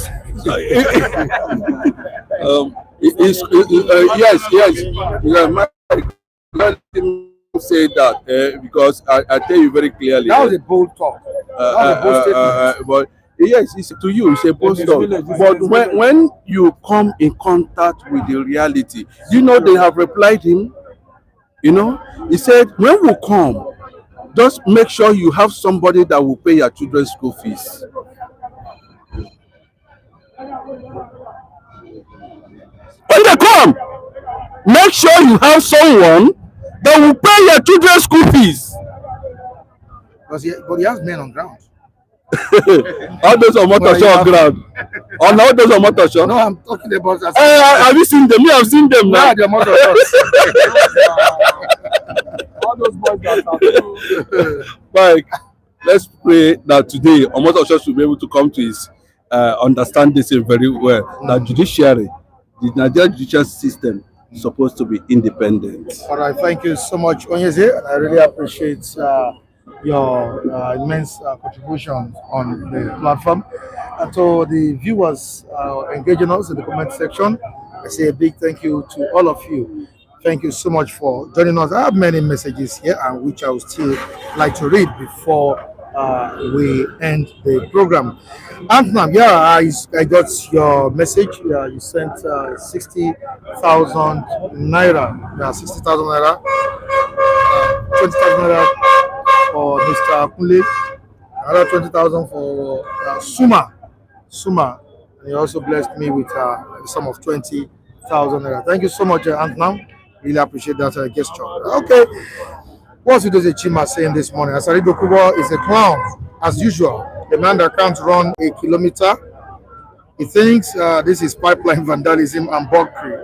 Let him say that because I tell you very clearly. That was a bold talk. That was a bold statement. But yes, it's to you. It's a bold talk. But when you come in contact with the reality, you know they have replied him. You know, he said, when we come, just make sure you have somebody that will pay your children's school fees. When they come, make sure you have someone that will pay your children's school fees. But he has men on ground. All those on motor show on ground. All those on motor show. No, I'm talking about. Have you seen them? Me, I've seen them now. They're motor All those boys that are Mike, let's pray that today Omoto should be able to come to his understand this very well. That judiciary, the Nigerian judicial system, is supposed to be independent. All right, thank you so much, Onyeze. I really appreciate your immense contribution on the platform. And to the viewers engaging us in the comment section, I say a big thank you to all of you. Thank you so much for joining us. I have many messages here, and which I would still like to read before we end the program. Antnam, yeah, I got your message. Yeah, you sent 60,000 naira. Yeah, 60,000 naira. 20,000 naira for Mr. Kunle. Another 20,000 for Suma. And he also blessed me with a sum of 20,000 naira. Thank you so much, Antnam. Really appreciate that gesture. Okay. What's it is Chima saying this morning? Asari Dokubo is a clown, as usual. The man that can't run a kilometer. He thinks this is pipeline vandalism and buggery.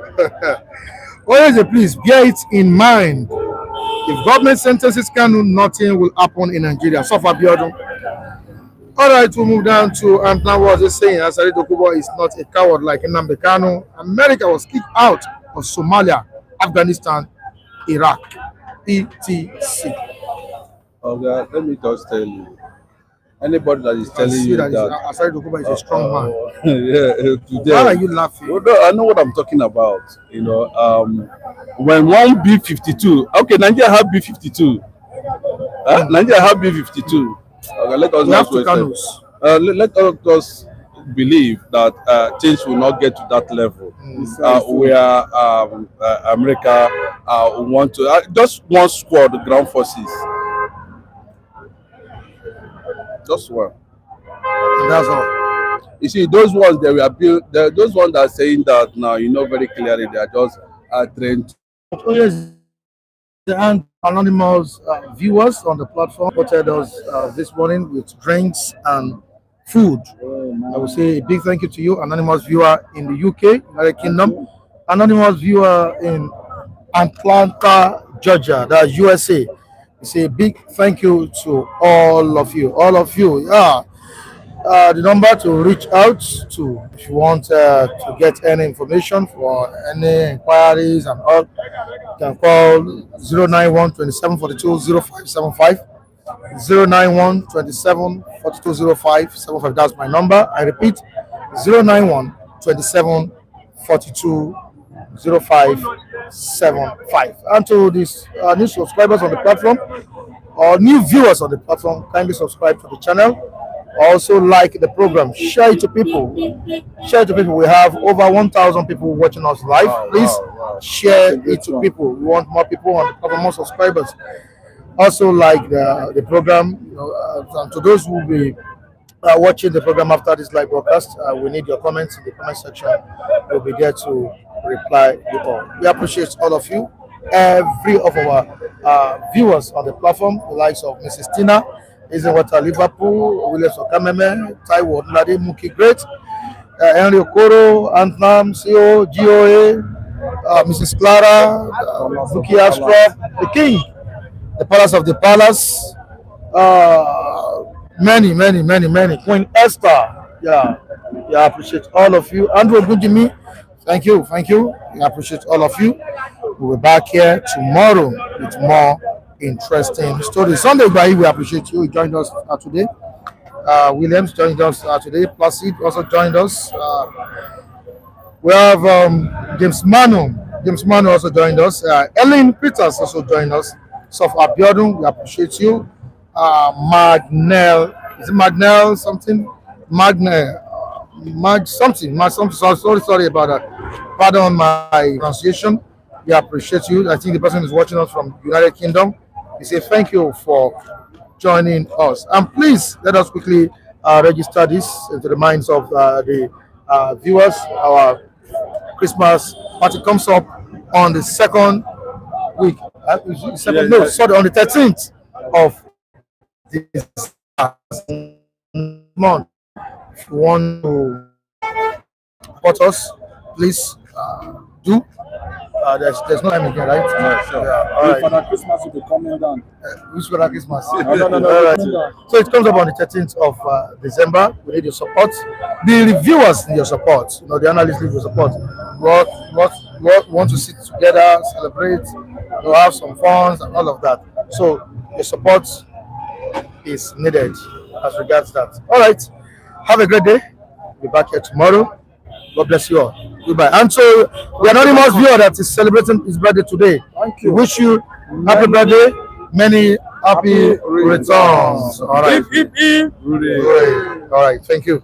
Always, please bear it in mind. If government sentences Kanu, nothing will happen in Nigeria. So far, Biodun. All right, we'll move down to Antna was just saying Asari Dokubo is not a coward like Nnamdi Kanu. America was kicked out of Somalia, Afghanistan, Iraq, etc. Okay, let me just tell you. Anybody that is telling you that Asari Dokubo is a strong man. Yeah, today. Why are you laughing? Well, no, I know what I'm talking about. You know, when one B-52, okay, Nigeria have B-52. Nigeria have B-52. Okay, let us let us believe that things will not get to that level. Where America want to just one squad, the ground forces. Just one. And that's all. You see, those ones they were built. Those ones that are saying that now, you know very clearly they are just trained. Oh, yes. And anonymous viewers on the platform supported us this morning with drinks and food. I will say a big thank you to you, anonymous viewer in the UK, United Kingdom, anonymous viewer in Atlanta, Georgia, that's USA. We say a big thank you to all of you. Yeah. The number to reach out to if you want to get any information for any inquiries and all, you can call 091 27 42 0575. 091 27 42 0575. That's my number. I repeat, 091 27 42 0575. And to these new subscribers on the platform or new viewers on the platform, kindly subscribe to the channel. Also like the program, share it to people. We have over 1,000 people watching us live. Please share it to people. We want more people on the platform, more subscribers. Also like the program, you know, and to those who will be watching the program after this live broadcast, we need your comments in the comment section. We'll be there to reply to all. We appreciate all of you, every of our viewers on the platform, the likes of Mrs. Tina, Izenwata Liverpool, Williams Okameme, Taiwo Nlade, Muki Great, Henry Okoro, Antnam, CO, GOA, Mrs. Clara, Buki Astrop, the King, the palace of the palace. Many. Queen Esther, yeah, I appreciate all of you. Andrew Gujimi, thank you. I appreciate all of you. We'll be back here tomorrow with more interesting stories. Sunday, Bayi, we appreciate you. You joined us today. Williams joined us today. Placid also joined us. We have James Manu. James Manu also joined us. Ellen Peters also joined us. Sof Abiodun, we appreciate you. Magnell, is it Magnell something? Magnell, sorry about that. Pardon my pronunciation. We appreciate you. I think the person is watching us from United Kingdom. We say thank you for joining us. And please let us quickly register this into the minds of the viewers. Our Christmas party comes up on the second week. On the 13th of this month. If you want to support us, please do. There's no time again, right? Sure. Yeah, all right. Father Christmas will be coming down. Which Father Christmas? No. All right. So it comes up on the 13th of December. We need your support. The reviewers need your support. The analysts need your support. We want to sit together, celebrate, have some fun and all of that. So your support is needed as regards that. All right. Have a great day. We'll be back here tomorrow. God bless you all. Goodbye. And so the anonymous viewer that is celebrating his birthday today. Thank you. We wish you happy birthday, many happy returns. All right. All right. Thank you.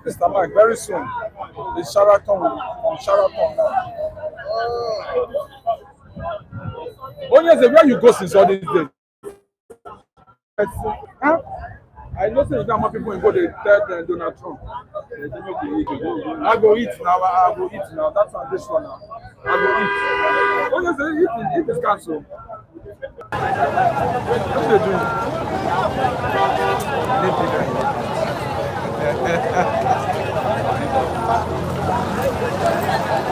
Mr. Mike, very soon. The Sheraton now. Yes, where you go since all these days? Huh? I know say you got more people in go the third Donald Trump. I go eat now. That's on this one now. I go eat. If it's cancelled. What are they doing?